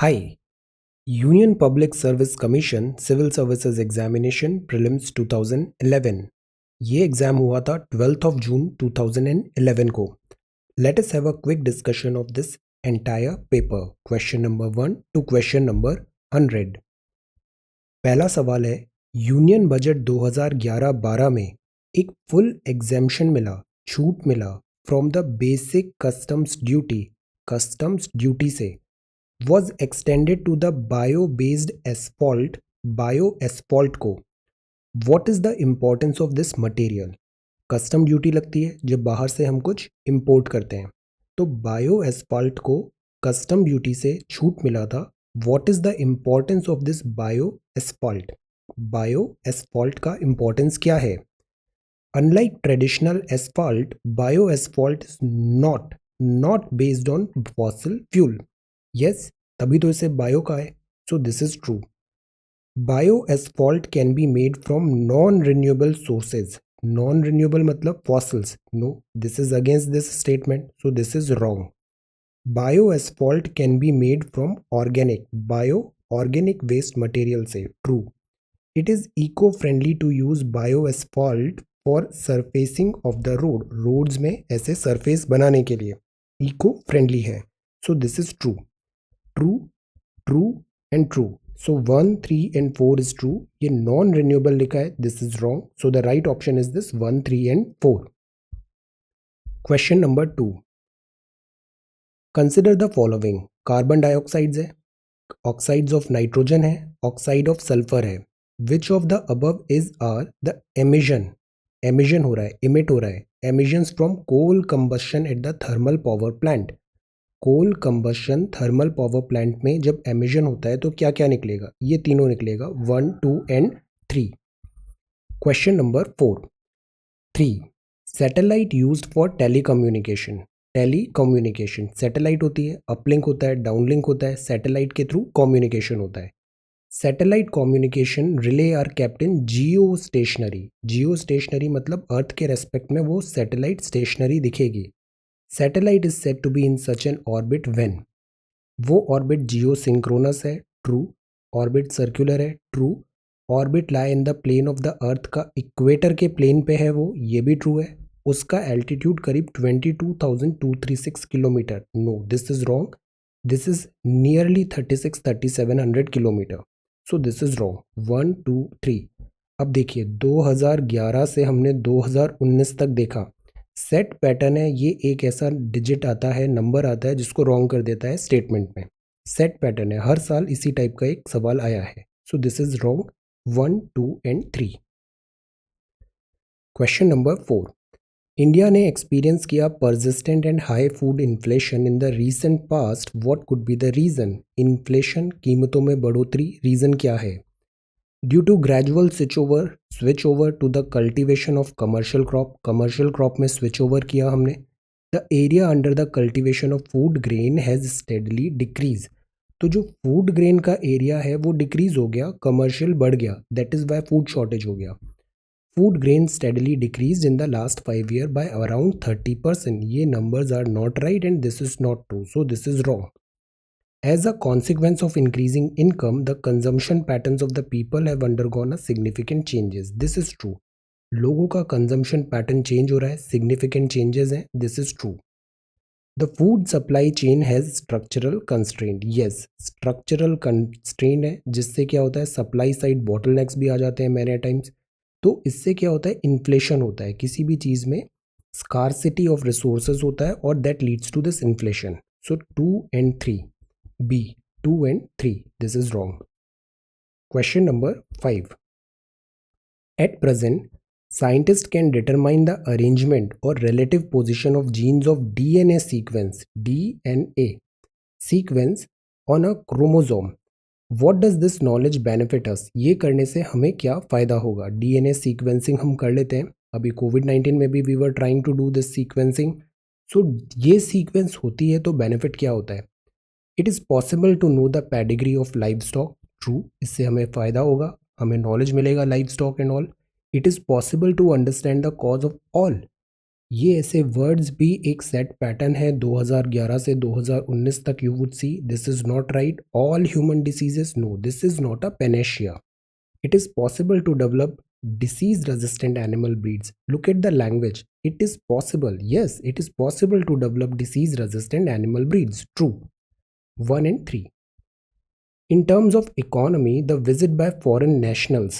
Hi, Union Public Service Commission Civil Services Examination Prelims 2011. ये exam हुआ था 12th of June 2011 को. Let us have a quick discussion of this entire paper. Question number 1 to question number 100. पहला सवाल है, union budget 2011-12 में एक full exemption मिला, छूट मिला from the basic customs duty से was extended to the bio-based asphalt, bio-asphalt को. What is the importance of this material? Custom duty लगती है जब बाहर से हम कुछ इंपोर्ट करते हैं, तो बायो एस्फाल्ट को कस्टम ड्यूटी से छूट मिला था. What is the importance of this bio asphalt? Bio asphalt का इंपॉर्टेंस क्या है? Unlike traditional asphalt, bio asphalt is not based on fossil fuel. Yes, तभी तो इसे बायो का है. So this is true. Bio asphalt can be made from non renewable sources. Non renewable मतलब fossils. No, this is against this statement, so this is wrong. Bio asphalt can be made from organic waste material से. True. It is eco friendly to use bio asphalt for surfacing of the road. Roads में ऐसे surface बनाने के लिए eco friendly है. So this is true. True and true. So 1, 3 and 4 is true. ये non renewable लिखा है, this is wrong. So the right option is this 1, 3 and 4. Question number 2. Consider the following. Carbon dioxides है, oxides of nitrogen है, oxide of sulphur है. Which of the above is are the emission हो रहा है, emit हो रहा है. Emissions from coal combustion eight the thermal power plant. Coal combustion thermal power plant में जब एमिशन होता है तो क्या क्या निकलेगा? ये तीनों निकलेगा, 1, 2 and 3. Question number 4. 3. Satellite used for telecommunication. Satellite होती है, अपलिंक होता है, डाउनलिंक होता है. सैटेलाइट के थ्रू कम्युनिकेशन होता है. Satellite communication relay are kept in geo stationary मतलब अर्थ के रेस्पेक्ट में वो सैटेलाइट स्टेशनरी दिखेगी. Satellite is set to be in such an orbit when. वो ऑर्बिट जियो सिंक्रोनस है. ट्रू. ऑर्बिट सर्कुलर है. True. Orbit lie in the plane of the earth का equator के प्लेन पे है वो, ये भी ट्रू है. उसका एल्टीट्यूड करीब 22,236 kilometre. No, this is wrong. This is nearly 36,3700 kilometre. So this is wrong. 1, 2, 3. अब देखिए, 2011 से हमने 2019 तक देखा. सेट पैटर्न है, ये एक ऐसा डिजिट आता है, नंबर आता है जिसको रॉन्ग कर देता है स्टेटमेंट में. सेट पैटर्न है, हर साल इसी टाइप का एक सवाल आया है. So this is wrong. 1, 2 and 3. Question number 4. India ने एक्सपीरियंस किया persistent and high food inflation in the recent past. What could be the reason? Inflation, कीमतों में बढ़ोतरी, रीजन क्या है? Due to gradual switch over to the cultivation of commercial crop में switch over किया हमने. The area under the cultivation of food grain has steadily decrease. तो जो फूड ग्रेन का एरिया है वो डिक्रीज हो गया, कमर्शियल बढ़ गया. That is why food shortage हो गया. Food grain steadily decrease in the last 5 years by around 30%. ये numbers are not right and this is not true. So this is wrong. As a consequence of increasing income, the consumption patterns of the people have undergone a significant changes. This is true. लोगों का consumption pattern change हो रहा है, significant changes हैं. This is true. The food supply chain has structural constraint. Yes, structural constraint है, जिससे क्या होता है, supply side bottlenecks भी आ जाते हैं many times. तो इससे क्या होता है, inflation होता है. किसी भी चीज़ में scarcity of resources होता है और that leads to this inflation. So 2 and 3. B. 2 and 3. This is wrong. Question number 5. At present, scientists can determine the arrangement or relative position of genes of DNA sequence on a chromosome. What does this knowledge benefit us? ये करने से हमें क्या फ़ायदा होगा? DNA sequencing हम कर लेते हैं. अभी कोविड-19 में भी we were trying to do this sequencing. So ये सीक्वेंस होती है तो बेनिफिट क्या होता है? It is possible to know the pedigree of livestock. True. इससे हमें फ़ायदा होगा, हमें नॉलेज मिलेगा livestock and all. It is possible to understand the cause of all. ये ऐसे वर्ड्स भी एक सेट पैटर्न है 2011 से 2019 तक. You would see this is not right. All human diseases, no, this is not a panacea. It is possible to develop disease resistant animal breeds. Look at the language. It is possible. Yes, it is possible to develop disease resistant animal breeds. True. 1 and 3. In terms of economy, the visit by foreign nationals,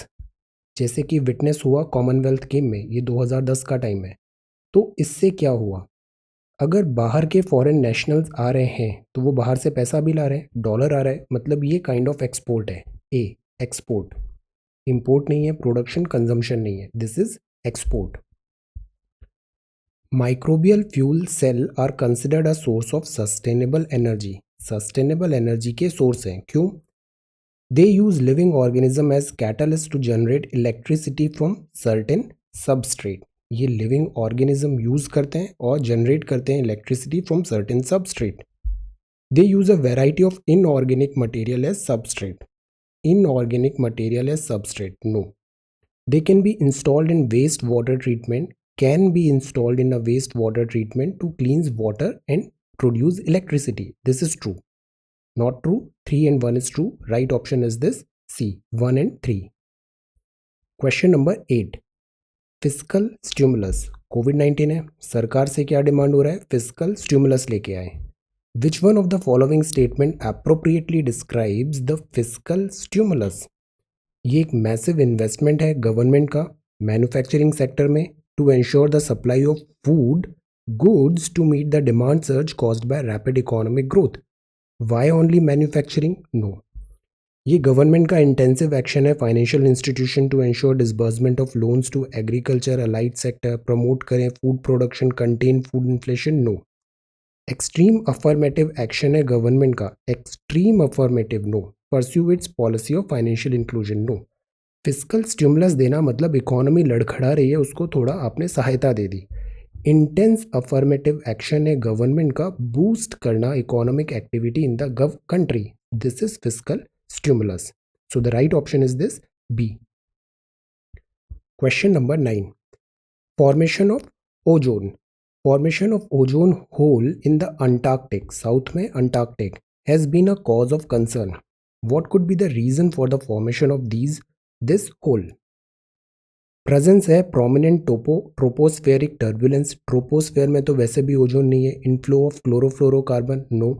जैसे कि witness हुआ Commonwealth game में, ये 2010 का time है. तो इससे क्या हुआ? अगर बाहर के फॉरेन नेशनल्स आ रहे हैं तो वो बाहर से पैसा भी ला रहे हैं, डॉलर आ रहा है, मतलब ये काइंड ऑफ एक्सपोर्ट है. ए, एक्सपोर्ट. इंपोर्ट नहीं है, प्रोडक्शन कंजम्पशन नहीं है, this is export. Microbial fuel cell are considered a source of sustainable energy. Sustainable energy के सोर्स हैं. क्यों? They use living organism as catalyst to generate electricity from certain substrate. ये living organism use करते हैं और generate करते हैं electricity from certain substrate. They use a variety of inorganic material as substrate. Inorganic material as substrate, no. They can be installed in wastewater treatment, can be installed in a wastewater treatment to cleanse water and produce electricity. This is true. Not true. 3 and 1 is true. Right option is this C, 1 and 3. Question number 8. Fiscal stimulus. COVID-19 है, सरकार से क्या demand हो रहा है? Physical stimulus लेके आए. Which one of the following statement appropriately describes the fiscal stimulus? ये एक मैसिव इन्वेस्टमेंट है गवर्नमेंट का मैन्युफैक्चरिंग सेक्टर में to ensure the supply of food goods to meet the demand surge caused by rapid economic growth. Why only manufacturing? No. ये government का intensive action है financial institution to ensure disbursement of loans to agriculture allied sector, promote करें food production, contain food inflation. No. Extreme affirmative action है government का. Extreme affirmative, no. Pursue its policy of financial inclusion, no. Physical stimulus देना मतलब economy लड़खड़ा रही है, उसको थोड़ा आपने सहायता दे दी. इंटेंस अफर्मेटिव एक्शन है गवर्नमेंट का बूस्ट करना economic activity in the country. This is physical stimulus. So the right option is this B. Question number 9. Formation of ozone. Formation of ozone hole in the Antarctic, south में Antarctic, has been a cause of concern. What could be the reason for the formation of this hole? Presence है prominent tropospheric turbulence. Troposphere में तो वैसे भी ozone नहीं है. Inflow of chlorofluorocarbon, no.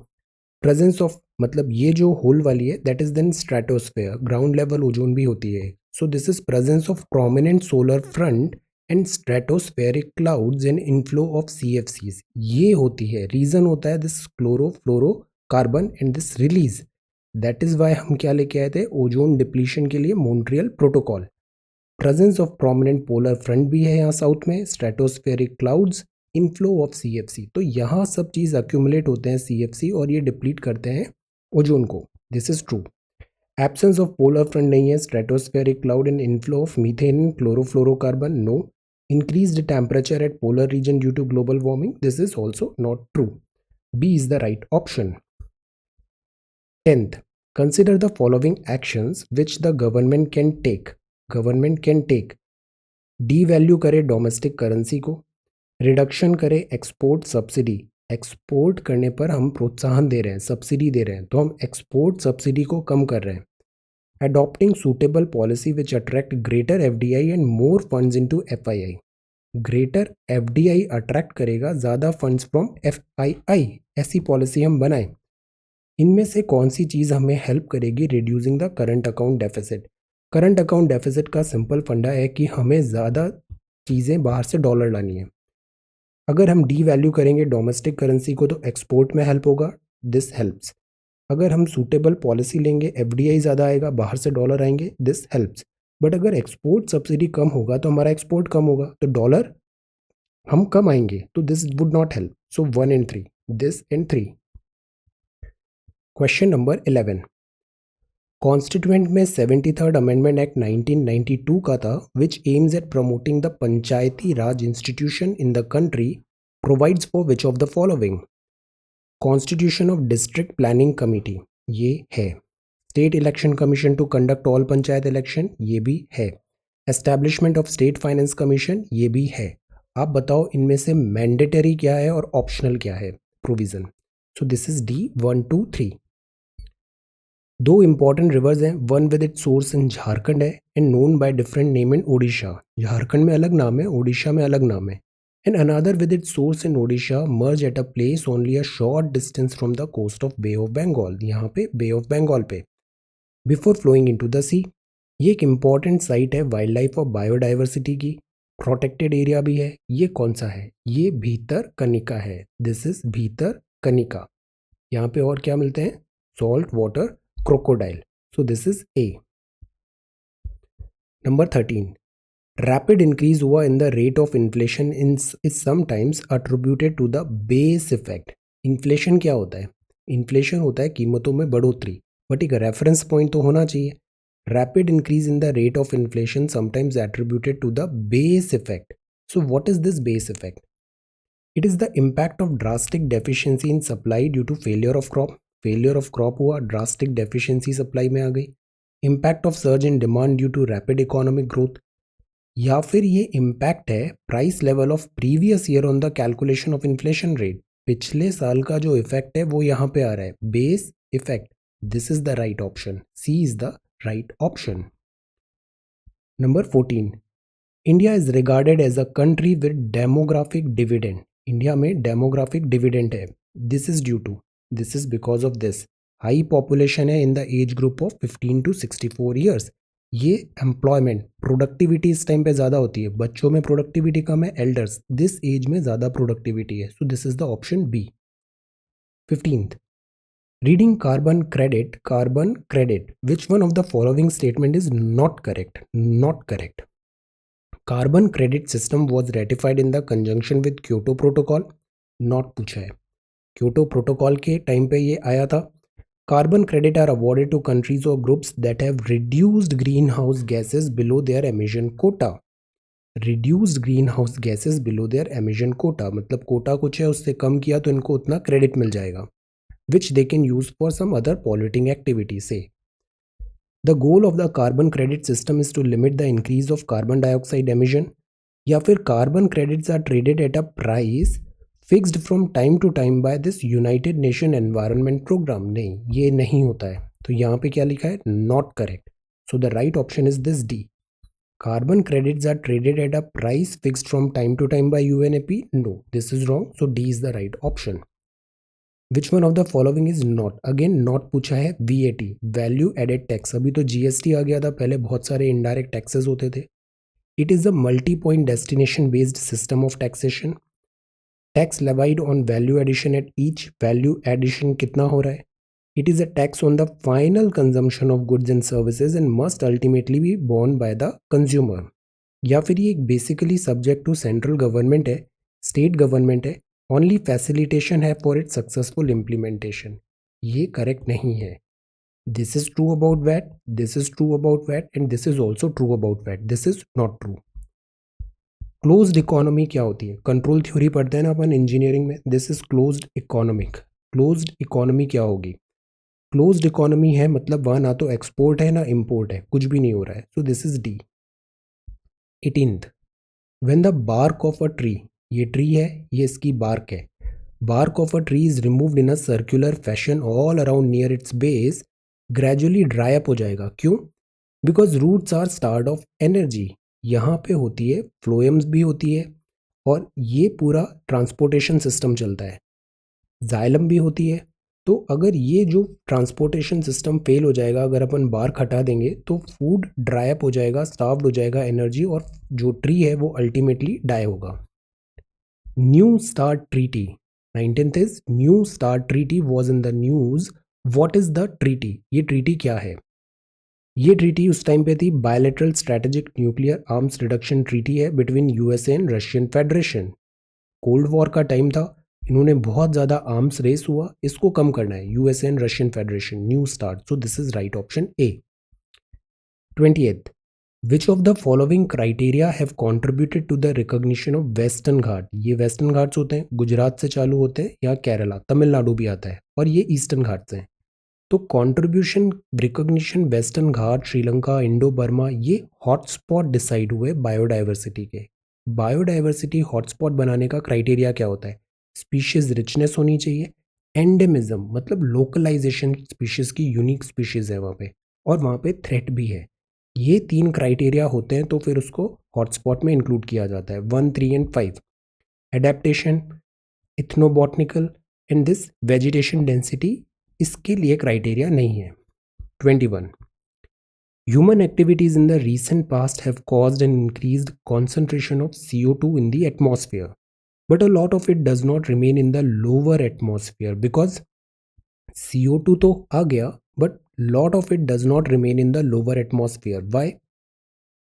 Presence of मतलब ये जो होल वाली है that is then stratosphere, ground level ozone भी होती है. So this is presence of prominent solar front and stratospheric clouds and inflow of CFCs. ये होती है रीजन होता है this chlorofluorocarbon and this release. That is why हम क्या लेके आए थे ओजोन डिप्लीशन के लिए Montreal protocol. Presence of prominent polar front भी है यहाँ साउथ में, stratospheric clouds, inflow of CFC. तो यहाँ सब चीज़ अक्यूमुलेट होते हैं CFC और ये डिप्लीट करते हैं ओजोन को. This is true. Absence of polar front नहीं है, stratospheric cloud and inflow of methane and chlorofluorocarbon, no. Increased temperature at polar region due to global warming. This is also not true. B is the right option. 10th, consider the following actions which the government can take. Government can take. Devalue करे domestic currency को, reduction करे export subsidy. Export करने पर हम प्रोत्साहन दे रहे हैं, subsidy दे रहे हैं, तो हम एक्सपोर्ट सब्सिडी को कम कर रहे हैं. Adopting suitable policy which attract greater FDI and more funds into FII. Greater FDI attract करेगा ज़्यादा फंड्स फ्रॉम FII. ऐसी पॉलिसी हम बनाएं. इनमें से कौन सी चीज़ हमें हेल्प करेगी reducing the current account deficit? Current account deficit का सिंपल फंडा है कि हमें ज़्यादा चीज़ें बाहर से डॉलर लानी है. अगर हम डी वैल्यू करेंगे डोमेस्टिक करेंसी को तो एक्सपोर्ट में हेल्प होगा, दिस हेल्प्स. अगर हम सूटेबल पॉलिसी लेंगे FDI ज़्यादा आएगा, बाहर से डॉलर आएंगे, दिस हेल्प्स. बट अगर एक्सपोर्ट सब्सिडी कम होगा तो हमारा एक्सपोर्ट कम होगा, तो डॉलर हम कम आएंगे, तो this would not help. So 1 and 3, this and 3. Question number 11. Constituent में 73rd अमेंडमेंट एक्ट 1992 का था which aims at promoting the panchayati raj institution in the country, provides for which of the following. Constitution of district planning committee, ये है. State election commission to conduct all panchayat election, ये भी है. Establishment of state finance commission, ये भी है. आप बताओ इनमें से मैंडेटरी क्या है और ऑप्शनल क्या है provision. So this is D 1 2 3। दो इंपॉर्टेंट रिवर्स हैं, one with it source in Jharkhand है and known by different name in Odisha. Jharkhand में अलग नाम है, ओडिशा में अलग नाम है। And another with it source in Odisha merge at a place only a short distance from the coast of Bay of Bengal, यहाँ पे बे ऑफ बंगाल पे, बिफोर फ्लोइंग इनटू द सी। ये एक इम्पॉर्टेंट साइट है वाइल्ड लाइफ और बायोडाइवर्सिटी की, protected area भी है। ये कौन सा है? ये भीतर कनिका है। दिस इज भीतर कनिका। यहाँ पे और क्या मिलते हैं? Salt water crocodile. So this is A. Number 13, rapid increase हुआ in the rate of inflation in is sometimes attributed to the base effect. Inflation क्या होता है? इन्फ्लेशन होता है कीमतों में बढ़ोतरी, बट एक रेफरेंस पॉइंट तो होना चाहिए। Rapid increase in the rate of inflation sometimes attributed to the base effect. So what is this base effect? It is the impact of drastic deficiency in supply due to failure of crop. Failure of crop हुआ, drastic deficiency supply में आ गई। Impact of surge in demand due to rapid economic growth, या फिर ये impact है price level of previous year on the calculation of inflation rate. पिछले साल का जो इफेक्ट है वो यहाँ पे आ रहा है, base effect. This is the right option, C is the right option. Number 14, India is regarded as a country with demographic dividend. India में डेमोग्राफिक डिविडेंड है। This is due to, this is because of this, high population है in the age group of 15 to 64 years. ये employment productivity इस time पे ज़्यादा होती है, बच्चों में प्रोडक्टिविटी कम है, एल्डर्स दिस एज में ज़्यादा प्रोडक्टिविटी है। So this is the option B. 15th, reading carbon credit which one of the following statement is not correct? Not correct. Carbon credit system was ratified in the conjunction with Kyoto protocol. Not पूछा है। Kyoto protocol के time पे ये आया था। Carbon credit are awarded to countries और groups that have reduced green house gases below their emission quota. Reduced green house gases below their emission quota मतलब quota कुछ है, उससे कम किया तो इनको उतना क्रेडिट मिल जाएगा, which they can use for some other polluting activity से। The goal of the carbon credit system is to limit the increase of carbon dioxide emission, या फिर carbon credits are traded at a price fixed from time to time by this United Nation Environment Programme. नहीं, ये नहीं होता है। तो यहाँ पे क्या लिखा है? Not correct. So the right option is this D, carbon credits are traded at a price fixed from time to time by UNEP. No, this is wrong. So D is the right option. Which one of the following is not? Again not पूछा है। VAT, value added tax, अभी तो GST आ गया था, पहले बहुत सारे indirect taxes होते थे। It is a multi point destination based system of taxation. Tax levied on value addition at each, value addition कितना हो रहा है। It is a tax on the final consumption of goods and services and must ultimately be borne by the consumer. या फिर ये एक basically subject to central government है, state government है, ओनली फैसिलिटेशन है फॉर इट्स सक्सेसफुल इम्प्लीमेंटेशन। ये correct नहीं है। This is true about VAT, this is true about VAT and this is also true about VAT. This is not true. Closed economy क्या होती है? Control theory पढ़ते हैं ना अपन इंजीनियरिंग में। This is closed economic. Closed economy क्या होगी? क्लोज्ड इकोनॉमी है मतलब वहाँ ना तो एक्सपोर्ट है ना इम्पोर्ट है, कुछ भी नहीं हो रहा है। So this is D. 18th, when the bark of a tree, ये ट्री है, ये इसकी बार्क है, bark of a tree is removed in a circular fashion all around near its base, gradually dry up हो जाएगा। क्यों? Because roots are starved of energy. यहाँ पे होती है फ्लोएम्स भी होती है, और ये पूरा ट्रांसपोर्टेशन सिस्टम चलता है, जाइलम भी होती है। तो अगर ये जो ट्रांसपोर्टेशन सिस्टम फेल हो जाएगा, अगर अपन बार्क हटा देंगे तो फूड ड्राई अप हो जाएगा, स्टार्व्ड हो जाएगा एनर्जी, और जो ट्री है वो अल्टीमेटली डाई होगा। New START treaty, 19th is New START treaty was in the news. What is the treaty? ये ट्रीटी क्या है? ये ट्रीटी उस टाइम पे थी bilateral strategic nuclear arms reduction treaty है between USA and Russian Federation. Cold war का time था, इन्होंने बहुत ज़्यादा आर्म्स रेस हुआ, इसको कम करना है, USA and Russian Federation, New START. So this is right option A. 28th, which of the following criteria have contributed to the recognition of Western Ghat? ये वेस्टर्न घाट्स होते हैं, गुजरात से चालू होते हैं, या केरला तमिलनाडु भी आता है, और ये ईस्टर्न घाट्स हैं। तो कंट्रीब्यूशन रिकॉग्निशन वेस्टर्न घाट, श्रीलंका, इंडो बर्मा, ये हॉटस्पॉट डिसाइड हुए बायोडाइवर्सिटी के। बायोडाइवर्सिटी हॉटस्पॉट बनाने का क्राइटेरिया क्या होता है? स्पीशीज रिचनेस होनी चाहिए, एंडेमिज्म मतलब लोकलाइजेशन, स्पीशीज की यूनिक स्पीशीज है वहाँ पे, और वहाँ पे थ्रेट भी है। ये 3 क्राइटेरिया होते हैं तो फिर उसको हॉटस्पॉट में इंक्लूड किया जाता है, 1, 3 and 5। Adaptation, ethnobotanical and this vegetation density, इसके लिए क्राइटेरिया नहीं है। 21. Human activities in the recent past have caused an increased concentration of CO2 in the atmosphere, but a lot of it does not remain in the lower atmosphere because CO2 तो आ गया, but lot of it does not remain in the lower atmosphere. Why?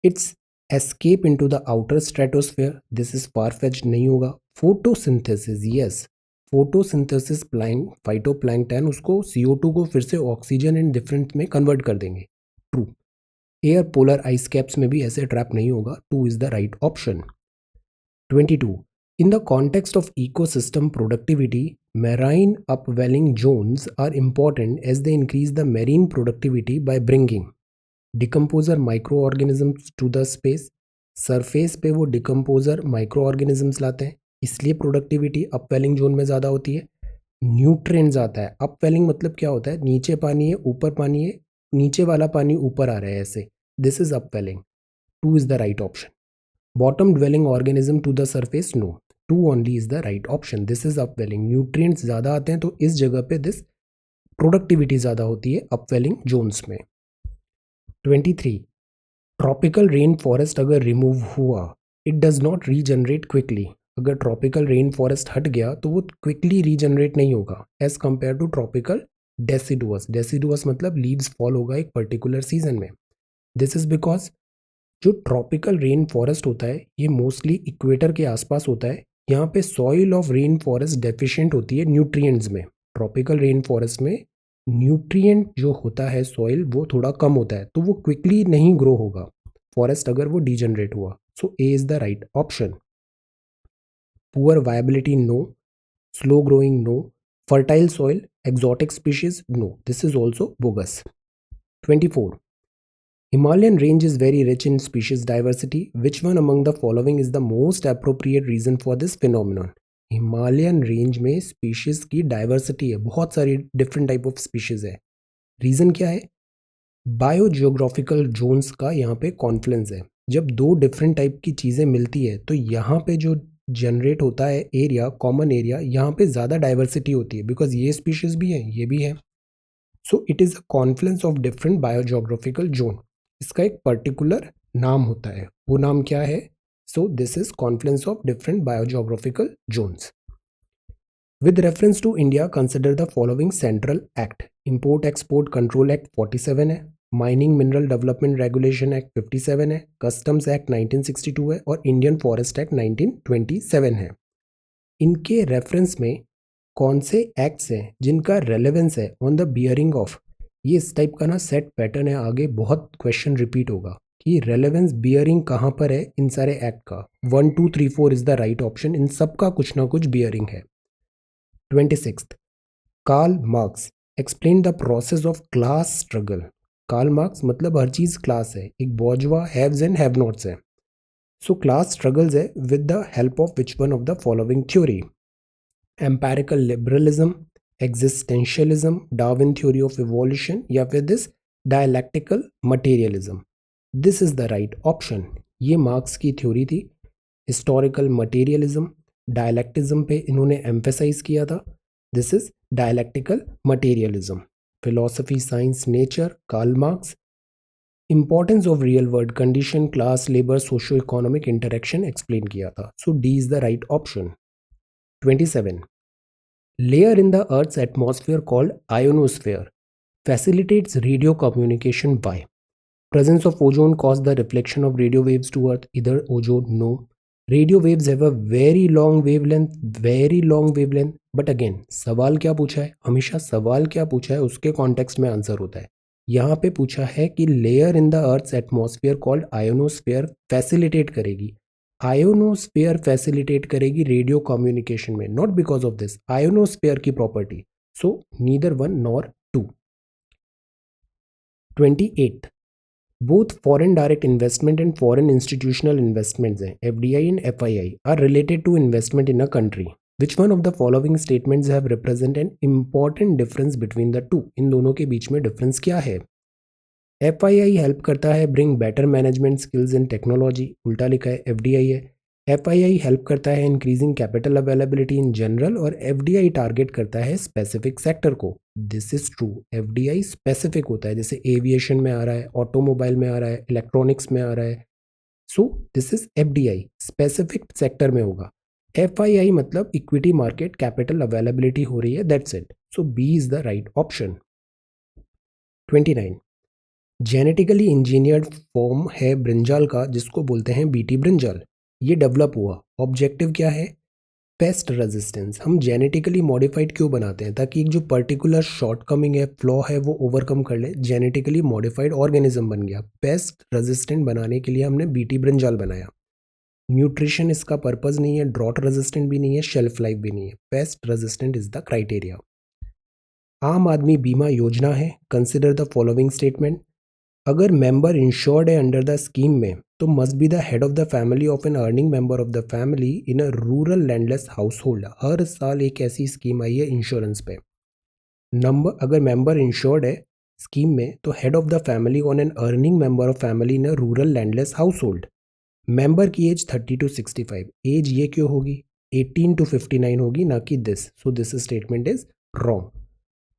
Its escape into the outer stratosphere. This is far-fetched नहीं होगा. Photosynthesis, yes. Photosynthesis phytoplankton उसको CO2 को फिर से oxygen and different में convert कर देंगे. True. Air polar ice caps में भी ऐसे ट्रैप नहीं होगा. 2 is the right option. 22. In the context of ecosystem productivity, marine upwelling zones are important as they increase the marine productivity by bringing decomposer microorganisms to the space. Surface पे वो decomposer micro organisms लाते हैं, इसलिए productivity upwelling zone में ज़्यादा होती है. Nutrients आता है. अपवेलिंग मतलब क्या होता है? नीचे पानी है, ऊपर पानी है, नीचे वाला पानी ऊपर आ रहा है, ऐसे. This is upwelling. 2 is the right option. Bottom dwelling organism to the surface, no. 2 only is the right option. This is upwelling. Nutrients ज़्यादा आते हैं तो इस जगह पे दिस प्रोडक्टिविटी ज़्यादा होती है अपवेलिंग जोन्स में. 23. ट्रॉपिकल रेन फॉरेस्ट अगर रिमूव हुआ, it does not regenerate quickly. अगर ट्रॉपिकल रेन फॉरेस्ट हट गया तो वो क्विकली रीजनरेट नहीं होगा as compare to tropical deciduous. Deciduous मतलब लीव्स फॉल होगा एक पर्टिकुलर सीजन में. दिस इज बिकॉज जो ट्रॉपिकल रेन फॉरेस्ट होता है ये मोस्टली इक्वेटर के आसपास होता है. यहाँ पे soil of rain forest deficient होती है न्यूट्रिएंट्स में. ट्रॉपिकल रेन फॉरेस्ट में न्यूट्रिएंट जो होता है सॉइल वो थोड़ा कम होता है, तो वो क्विकली नहीं ग्रो होगा फॉरेस्ट अगर वो डिजनरेट हुआ. So A is the right option. Poor viability, no. Slow growing, no. Fertile soil, exotic species, no. This is also bogus. 24. Himalayan range is very rich in species diversity. Which one among the following is the most appropriate reason for this phenomenon? Himalayan range में species की diversity है, बहुत सारी different type of species है. Reason क्या है? Biogeographical Jones का यहाँ पे कॉन्फ्लुएंस है. जब 2 डिफरेंट टाइप की चीज़ें मिलती है तो यहाँ पे जो जनरेट होता है एरिया, कॉमन एरिया, यहाँ पे ज़्यादा डाइवर्सिटी होती है बिकॉज ये स्पीशीज भी है, ये भी है. So it is a Confluence of different biogeographical zone. इसका एक पर्टिकुलर नाम होता है, वो नाम क्या है? So this is confluence of different biogeographical zones. With reference to India consider the following central act. Import export control act 47 है, mining mineral development regulation act 57 है, कस्टम्स एक्ट 1962 है और इंडियन फॉरेस्ट एक्ट 1927 है. इनके reference में कौन से acts हैं जिनका रेलेवेंस है ऑन द बियरिंग ऑफ? ये इस टाइप का ना सेट पैटर्न है, आगे बहुत क्वेश्चन रिपीट होगा कि रेलेवेंस बियरिंग कहाँ पर है इन सारे एक्ट का. 1, 2, 3, 4 इज द राइट ऑप्शन. इन सब का कुछ ना कुछ बियरिंग है. 26. Karl Marx explain the process of class struggle. Karl Marx मतलब हर चीज क्लास है, एक bourgeois, haves and have nots है. सो क्लास स्ट्रगल्स है with the help of which one of the following theory? Empirical liberalism, existentialism, Darwin theory of evolution या फिर this dialectical materialism. This is the right option. ये Marx की theory थी. Historical materialism, dialecticism पे इन्होंने emphasize किया था. This is dialectical materialism. Philosophy, science, nature, Karl Marx. Importance of real world condition, class, labour, socio economic interaction explain किया था. So D is the right option. 27. Layer in the Earth's atmosphere called ionosphere facilitates radio communication by presence of ozone cause the reflection of radio waves to Earth. Either ozone, no. Radio waves have a very long wavelength. But again, सवाल क्या पूछा है? हमेशा सवाल क्या पूछा है उसके कॉन्टेक्स्ट में आंसर होता है. यहाँ पे पूछा है कि layer in the earth's atmosphere called ionosphere facilitate करेगी. आयोनोस्फेयर फैसिलिटेट करेगी रेडियो कम्युनिकेशन में, not because of this ionosphere की property. So neither 1 nor 2. 28. Both foreign direct investment and foreign institutional investments हैं, FDI and FII are related to investment in a country. Which one of the following statements have represent an important difference between the two. इन दोनों के बीच में difference क्या है? FII help करता है bring better management skills in technology, उल्टा लिखा है एफडीआई है. एफआईआई हेल्प करता है increasing capital availability in general और एफडीआई टारगेट करता है स्पेसिफिक सेक्टर को. This is true. FDI specific होता है, जैसे एविएशन में आ रहा है, ऑटोमोबाइल में आ रहा है, इलेक्ट्रॉनिक्स में आ रहा है. So this is FDI, specific sector में होगा. एफआईआई मतलब इक्विटी मार्केट कैपिटल अवेलेबिलिटी हो रही है, that's it. So B is the right option. 29. Genetically engineered form है ब्रिंजाल का, जिसको बोलते हैं बीटी ब्रिंजाल. ये डेवलप हुआ, ऑब्जेक्टिव क्या है? Pest resistance. हम जेनेटिकली मॉडिफाइड क्यों बनाते हैं? ताकि एक जो पर्टिकुलर शॉर्टकमिंग है, फ्लॉ है, वो ओवरकम कर ले. जेनेटिकली मॉडिफाइड ऑर्गेनिज्म बन गया. पेस्ट रेजिस्टेंट बनाने के लिए हमने बीटी ब्रिंजाल बनाया. न्यूट्रिशन इसका पर्पज नहीं है, ड्रॉट रेजिस्टेंट भी नहीं है, शेल्फ लाइफ भी नहीं है. Pest resistant is the criteria. Aam Aadmi Bima Yojana है. Consider the following statement. अगर मेंबर इंश्योर्ड है अंडर द स्कीम में, तो must be the head of the family of an earning member of the family in a rural landless household. हर साल एक ऐसी scheme आई है इंश्योरेंस पे. अगर मेंबर इंश्योर्ड है स्कीम में, तो head of the family on an earning member of family in a rural landless household. Member की एज 30 to 65. एज ये क्यों होगी? 18 to 59 होगी, ना कि this. So this statement is wrong.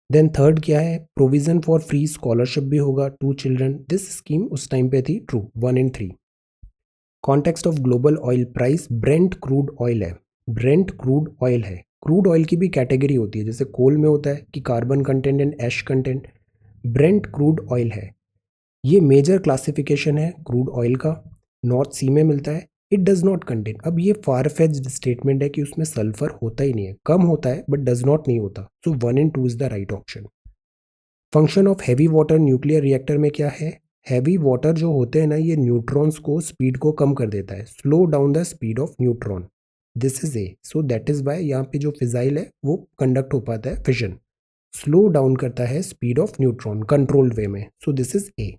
Then third क्या है? प्रोविजन फॉर फ्री स्कॉलरशिप भी होगा टू चिल्ड्रन. दिस स्कीम उस टाइम पे थी. True. 1 and 3. Context of global oil price. Brent crude oil है. ब्रेंट क्रूड ऑयल है. क्रूड ऑयल की भी कैटेगरी होती है, जैसे कोल में होता है कि carbon content and ash content. Brent crude oil है. ये मेजर क्लासिफिकेशन है क्रूड ऑयल का. नॉर्थ सी में मिलता है. It does not contain. अब ये फार फेच्ड स्टेटमेंट है कि उसमें सल्फर होता ही नहीं है, कम होता है बट डज नॉट नहीं होता. सो 1 and 2 is the right option. Function of heavy water nuclear reactor में क्या है? हैवी वाटर जो होते हैं ना, ये न्यूट्रॉन्स को स्पीड को कम कर देता है, slow down the speed of neutron. This is A. So that is why यहाँ पे जो फिजाइल है वो कंडक्ट हो पाता है फिजन. स्लो डाउन करता है speed of neutron controlled way में. So this is A.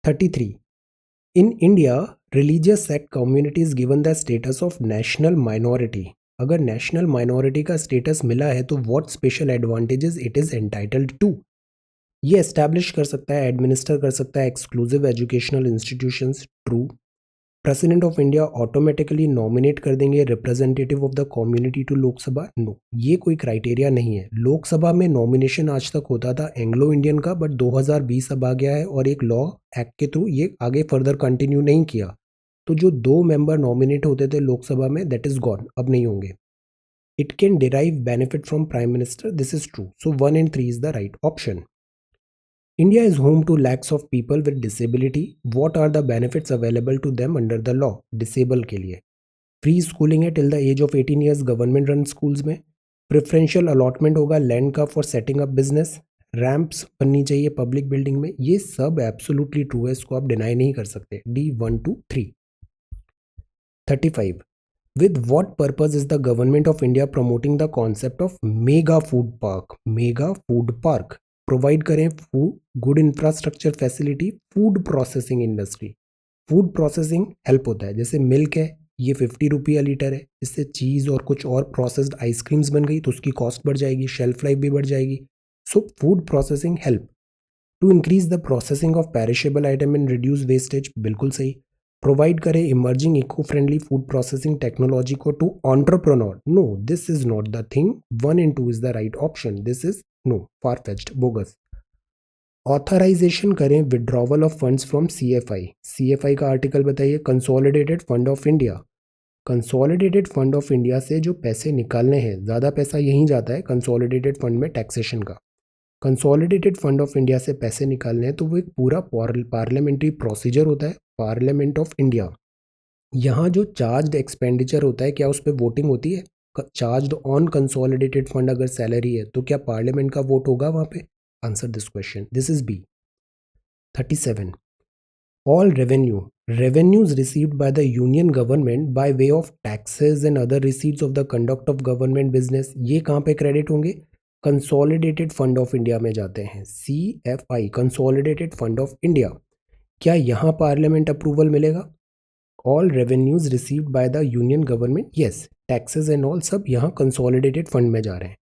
33. In India religious sect community is given the status of national minority. अगर नेशनल माइनॉरिटी का स्टेटस मिला है तो what special advantages it is entitled to. ये establish कर सकता है, एडमिनिस्टर कर सकता है exclusive educational institutions. True. President of India automatically nominate कर देंगे representative of the community to Lok Sabha. No, ये कोई क्राइटेरिया नहीं है. लोकसभा में नॉमिनेशन आज तक होता था एंग्लो इंडियन का, बट 2020 अब आ गया है और एक लॉ एक्ट के थ्रू ये आगे फर्दर कंटिन्यू नहीं किया. तो जो 2 मेंबर नॉमिनेट होते थे लोकसभा में, दैट इज गॉन, अब नहीं होंगे. It can derive benefit from prime minister. This is true. So 1 and 3 is the right option. India is home to lakhs of people with disability. What are the benefits available to them under the law? Disable के लिए free schooling है till the age of 18 years government run schools में. Preferential allotment होगा land का for setting up business. Ramps बननी चाहिए public building में. ये सब एब्सोल्युटली ट्रू है, इसको आप डिनाई नहीं कर सकते. D 1 to 3. 35. With what purpose is the government of India promoting the concept of mega food park? Mega food park provide करें food good infrastructure facility food processing industry. Food processing help होता है, जैसे milk है ये 50 रुपये litre है, इससे चीज़ और कुछ और प्रोसेस्ड आइसक्रीम्स बन गई तो उसकी कॉस्ट बढ़ जाएगी, शेल्फ लाइफ भी बढ़ जाएगी. So food processing help to increase the processing of perishable item and reduce wastage. बिल्कुल सही. प्रोवाइड करें emerging eco friendly food processing technology को to entrepreneur. No, this is not the thing. 1 and 2 is the right option. This is no, far fetched, bogus. Authorization करें withdrawal of funds from CFI. CFI का article बताइए. Consolidated fund of India. Consolidated fund of India से जो पैसे निकालने हैं, ज़्यादा पैसा यहीं जाता है कंसोलिडेटेड फंड में टैक्सेशन का. कंसोलिडेटेड फंड ऑफ इंडिया से पैसे निकालने हैं तो वो एक पूरा पार्लियामेंट्री प्रोसीजर होता है. पार्लियामेंट ऑफ इंडिया, यहाँ जो चार्ज एक्सपेंडिचर होता है, क्या उस पर वोटिंग होती है? चार्ज ऑन कंसोलिडेटेड फंड अगर सैलरी है तो क्या पार्लियामेंट का वोट होगा वहाँ पे? Answer this question. This is B. 37. All revenues received by the union government by way of taxes and other receipts of the conduct of government business, ये कहाँ पे क्रेडिट होंगे? कंसोलिडेटेड फंड ऑफ इंडिया में जाते हैं, CFI, consolidated fund of India. क्या यहाँ parliament approval मिलेगा? All revenues received by the union government, yes, taxes and all सब यहाँ कंसोलिडेटेड फंड में जा रहे हैं।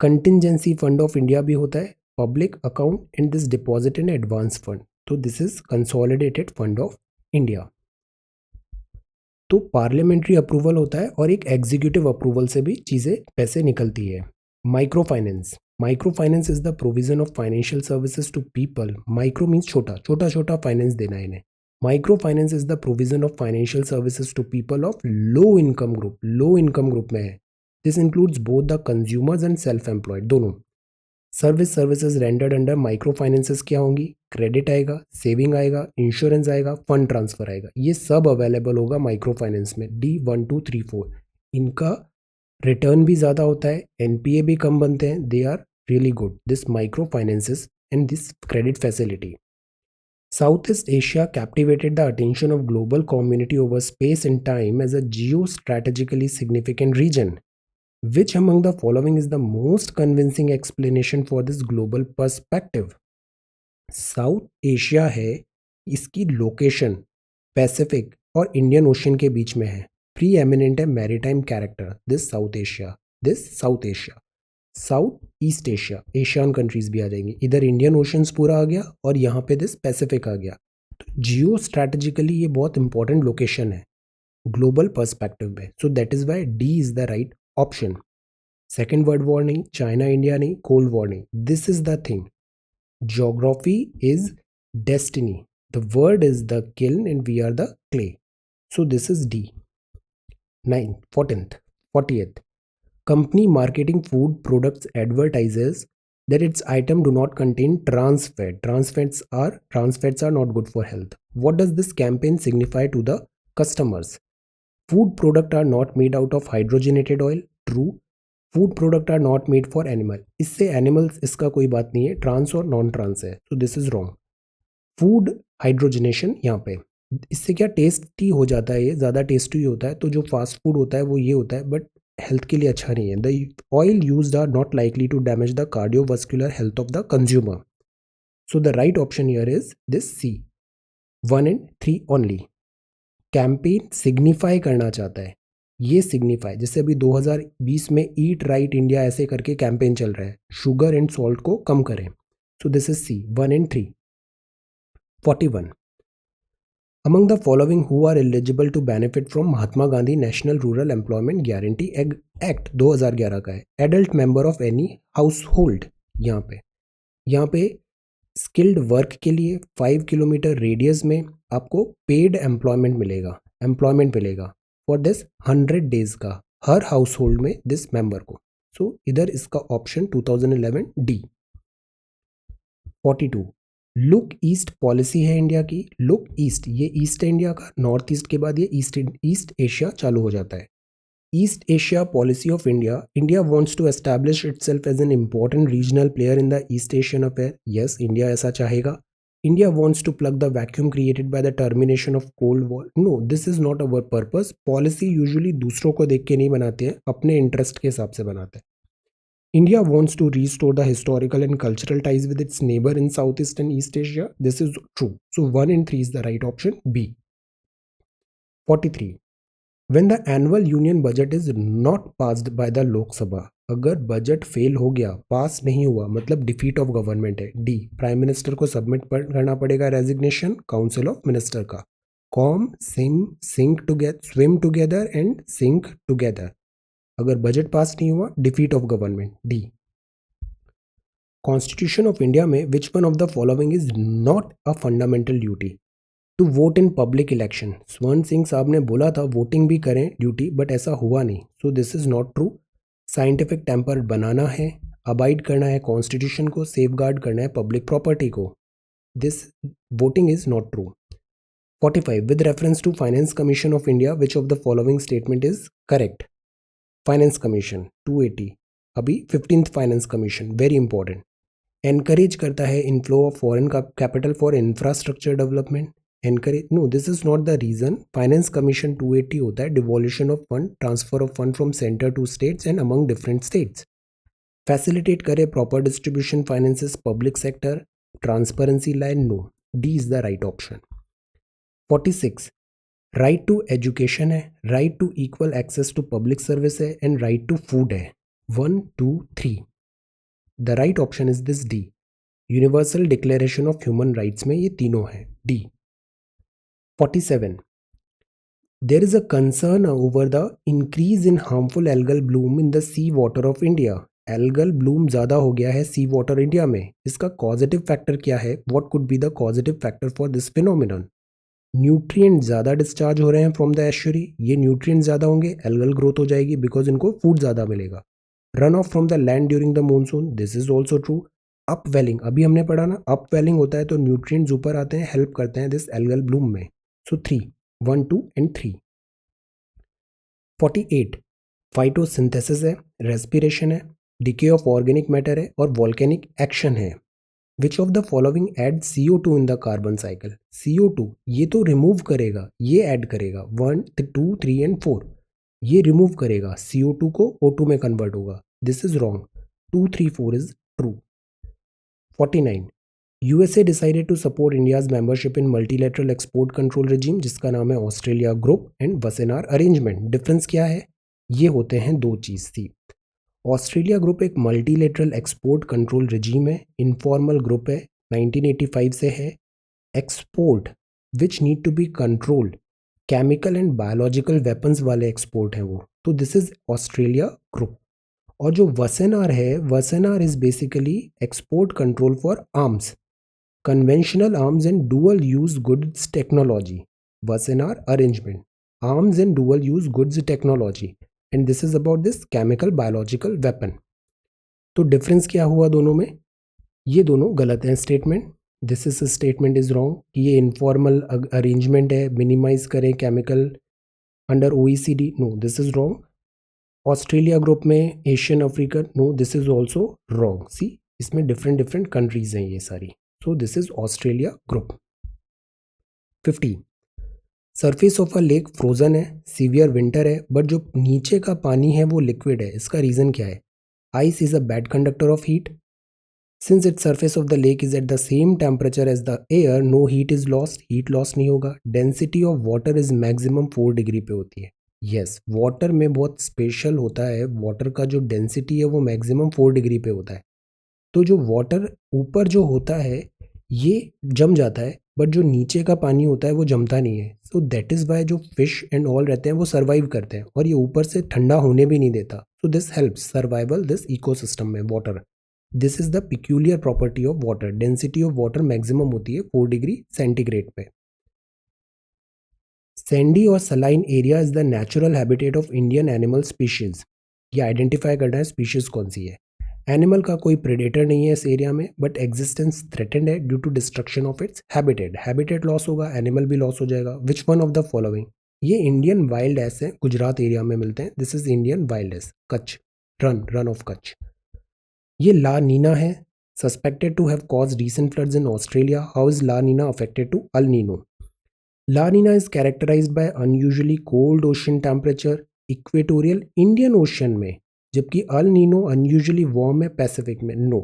कंटिजेंसी फंड ऑफ इंडिया भी होता है, public account and this deposit in advance fund, तो this is consolidated fund of India. तो पार्लियामेंट्री अप्रूवल होता है और एक एग्जीक्यूटिव अप्रूवल से भी चीज़ें पैसे निकलती है। Micro finance, micro finance is the provision of financial services to people. Micro means छोटा, छोटा छोटा फाइनेंस देना है इन्हें। Micro finance is the provision of financial services to people of low income group, low income group में है। This includes both the consumers and self employed, दोनों। Services rendered under micro finances क्या होंगी? Credit आएगा, saving आएगा, insurance आएगा, fund transfer आएगा, ये सब अवेलेबल होगा माइक्रो फाइनेंस में। D1 2 3 4, इनका रिटर्न भी ज़्यादा होता है, NPA भी कम बनते हैं, they are really good, this micro finances and this credit facility. Southeast Asia captivated the attention of global community over space and time as a geostrategically significant region. Which among the following is the most convincing explanation for this global perspective? South Asia है, इसकी location Pacific और Indian ocean के बीच में है, pre eminent है maritime character, this south Asia, this south Asia. South east Asia, Asian countries भी आ जाएंगी, इधर इंडियन ओशंस पूरा आ गया और यहाँ पे दिस पैसिफिक आ गया। तो जियो स्ट्रैटेजिकली ये बहुत इंपॉर्टेंट लोकेशन है ग्लोबल पर्सपेक्टिव में, so that is why D is the right option. Second World War नहीं, चाइना इंडिया नहीं, कोल्ड वॉर नहीं, this is the thing. Geography is destiny. The word is the kiln and we are the clay. So this is D. 9th, 14th, 40th. Company marketing food products advertises that its item do not contain trans fat. Trans fats are not good for health. What does this campaign signify to the customers? Food product are not made out of hydrogenated oil. True. Food product are not made for animal, इससे animals इसका कोई बात नहीं है, trans और non trans है, तो this is wrong. Food hydrogenation यहाँ पे, इससे क्या टेस्टी हो जाता है, ये ज़्यादा टेस्टी होता है, तो जो फास्ट फूड होता है वो ये होता है, बट हेल्थ के लिए अच्छा नहीं है। The oil used are not likely to damage the cardiovascular health of the consumer, so the right option here is this C, 1 and 3 only. Campaign signify करना चाहता है, ये सिग्निफाई, जैसे अभी 2020 में ईट राइट इंडिया ऐसे करके कैंपेन चल रहा है, शुगर एंड सॉल्ट को कम करें, so this is C, 1 and 3। 41, among the following who are eligible to benefit from Mahatma Gandhi national rural employment guarantee act 2011 का है, adult member of any household. यहाँ पे स्किल्ड वर्क के लिए 5 किलोमीटर रेडियस में आपको पेड एम्प्लॉयमेंट मिलेगा for this 100 days का, हर हाउस होल्ड में दिस मेंबर को, सो इधर इसका option 2011 D। 42, look east policy है इंडिया की, लुक ईस्ट, ये ईस्ट है इंडिया का, नॉर्थ ईस्ट के बाद ये ईस्ट एशिया चालू हो जाता है। East Asia policy of India, India wants to establish itself as an important regional player in the east Asian affair, yes India ऐसा चाहेगा। India wants to plug the vacuum created by the termination of Cold War. No, this is not our purpose. Policy usually दूसरों को देख के नहीं बनाते हैं, अपने इंटरेस्ट के हिसाब से बनाते हैं। India wants to restore the historical and cultural ties with its neighbor in Southeast and East Asia. This is true. So 1 and 3 is the right option, B. 43, when the annual union budget is not passed by the Lok Sabha, अगर budget fail हो गया, pass नहीं हुआ, मतलब defeat of government है। D, prime minister को submit करना पड़ेगा रेजिग्नेशन काउंसिल ऑफ मिनिस्टर का। Come swim together and sink together, अगर बजट पास नहीं हुआ, defeat of government, D। Constitution of India में which one of the following is not a fundamental duty? To vote in public election. Swaran Singh साहब ने बोला था voting भी करें ड्यूटी, बट ऐसा हुआ नहीं, so this is not true. Scientific temper बनाना है, अबाइड करना है कॉन्स्टिट्यूशन को, सेफगार्ड करना है पब्लिक प्रॉपर्टी को, this voting is not true. 45, with reference to finance commission of India which of the following statement is correct? Finance commission 280, अभी 15th finance commission, very important, encourage करता है inflow of foreign capital for infrastructure development. Encourage, no this is not the reason. Finance commission 280 होता है devolution of fund, transfer of fund from centre to states and among different states. Facilitate करे proper distribution finances public sector, transparency line, no, D is the right option. 46 right to education है, right to equal access to public service है and right to food है। 1 2 3 the right option is this D, universal declaration of human rights में ये तीनों हैं, D. 47 there is a concern over the increase in harmful algal bloom in the sea water of India. Algal bloom ज़्यादा हो गया है सी water India में, इसका कॉजेटिव फैक्टर क्या है? What could be the causative factor for this phenomenon? Nutrient ज़्यादा discharge हो रहे हैं फ्रॉम द एस्चुरी, ये न्यूट्रिएंट ज़्यादा होंगे, एल्गल ग्रोथ हो जाएगी बिकॉज इनको फूड ज़्यादा मिलेगा। Run of from the land during the monsoon, this is also true. Upwelling, अभी हमने पढ़ा ना, अपवेलिंग होता है तो न्यूट्रिएंट्स ऊपर आते हैं, हेल्प करते हैं दिस एल्गल ब्लूम में। सो 3 1 2 एंड 3। 48 फाइटोसिंथेसिस है, रेस्पिरेशन है, डिके ऑफ ऑर्गेनिक मैटर है और वॉल्केनिक एक्शन है। Which of the following add CO2 in the carbon cycle? CO2 ये तो रिमूव करेगा, ये ऐड करेगा 1 2 3 एंड 4, ये रिमूव करेगा, CO2 को O2 में कन्वर्ट होगा, this is wrong, 2 3 4 is true. 49 USA decided to support India's membership in multilateral export control regime, जिसका नाम है Australia group and Wassenaar arrangement. Difference क्या है? ये होते हैं दो चीज़ थी। ऑस्ट्रेलिया ग्रुप एक मल्टीलेटरल एक्सपोर्ट कंट्रोल रिजीम है, इनफॉर्मल ग्रुप है, 1985 से है। Export which need to be controlled, chemical and biological weapons वाले एक्सपोर्ट हैं वो, तो दिस इज ऑस्ट्रेलिया ग्रुप। और जो वसेनार है, Wassenaar is basically export control for arms, conventional arms and dual use goods technology, Wassenaar arrangement, arms and dual use goods technology, and this is about this chemical biological weapon. तो difference क्या हुआ दोनों में? ये दोनों गलत हैं statement, this is statement is wrong कि ये इनफॉर्मल अरेंजमेंट है, मिनिमाइज करें chemical under OECD, no this is wrong. Australia group में Asian African, no this is also wrong. C इसमें डिफरेंट डिफरेंट कंट्रीज हैं ये सारी, so this is Australia group. 50 surface of a lake frozen है, severe winter है, but जो नीचे का पानी है वो लिक्विड है, इसका रीजन क्या है? Ice is a bad conductor of heat, since it surface of the lake is at the same temperature as the air, no heat is lost, heat loss नहीं होगा। Density of water is maximum 4 degree पे होती है, yes water में बहुत special होता है, water का जो डेंसिटी है वो मैक्सिमम 4 डिग्री पे होता है। तो जो वाटर ऊपर जो होता है ये जम जाता है, बट जो नीचे का पानी होता है वो जमता नहीं है, सो दैट इज़ वाई जो फिश एंड ऑल रहते हैं वो सर्वाइव करते हैं, और ये ऊपर से ठंडा होने भी नहीं देता, so this helps survival this ecosystem में water. This is the peculiar property of water, density of water maximum होती है 4 डिग्री सेंटीग्रेड पे। सैंडी और saline area is the natural habitat of Indian animal species, ये identify करना है species कौन सी है। एनिमल का कोई प्रेडेटर नहीं है इस एरिया में, बट एग्जिस्टेंस थ्रेटेंड है due to destruction of its habitat, habitat loss होगा, एनिमल भी लॉस हो जाएगा। Which one of the following? ये इंडियन वाइल्ड एस है, गुजरात एरिया में मिलते हैं, this is Indian wild ass, Kutch, Rann of Kutch. ये ला नीना है, suspected to have caused recent floods in Australia, how is La Nina affected to El Nino? La Nina is characterized by unusually cold ocean temperature, equatorial Indian ocean में, जबकि El Nino unusually warm है Pacific में, no.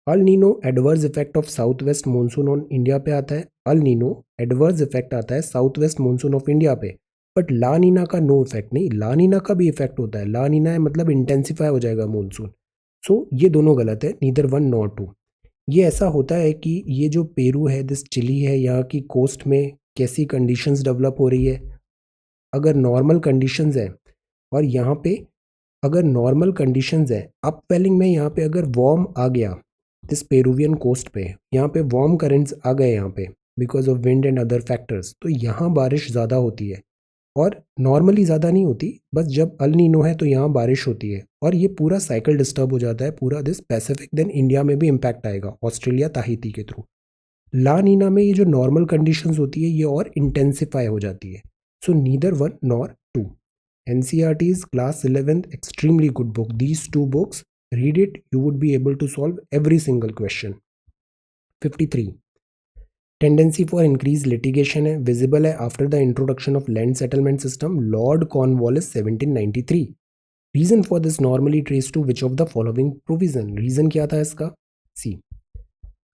El Nino adverse effect of south west monsoon on India पे आता है, El Nino adverse effect आता है south west monsoon of India पे, बट ला नीना का नो इफेक्ट नहीं, ला नीना का भी इफेक्ट होता है, ला नीना है मतलब इंटेंसिफाई हो जाएगा मानसून। सो ये दोनों गलत है, नीदर वन नॉर टू। ये ऐसा होता है कि ये जो पेरू है, दिस चिली है, यहाँ की कोस्ट में कैसी कंडीशंस डेवलप हो रही है, अगर नॉर्मल कंडीशंस है, और यहाँ पे अगर नॉर्मल कंडीशंस है, अपवेलिंग में यहाँ पे अगर वार्म आ गया दिस पेरूवियन कोस्ट पे, यहाँ पे वार्म करेंट्स आ गए यहाँ पे because of wind and other factors, तो यहाँ बारिश ज़्यादा होती है, और नॉर्मली ज़्यादा नहीं होती, बस जब अल नीनो है तो यहाँ बारिश होती है, और ये पूरा साइकिल डिस्टर्ब हो जाता है पूरा दिस पैसिफिक, देन इंडिया में भी इम्पैक्ट आएगा ऑस्ट्रेलिया ताहिती के थ्रू। ला नीना में ये जो नॉर्मल कंडीशंस होती है ये और इंटेंसिफाई हो जाती है, so neither one nor two. NCERT's class 11th extremely good book, these two books, read it, you would be able to solve every single question। 53 tendency for increase litigation है, visible है after the introduction of land settlement system, Lord Cornwallis 1793। Reason for this normally trace to which of the following provision, reason क्या था इसका? C,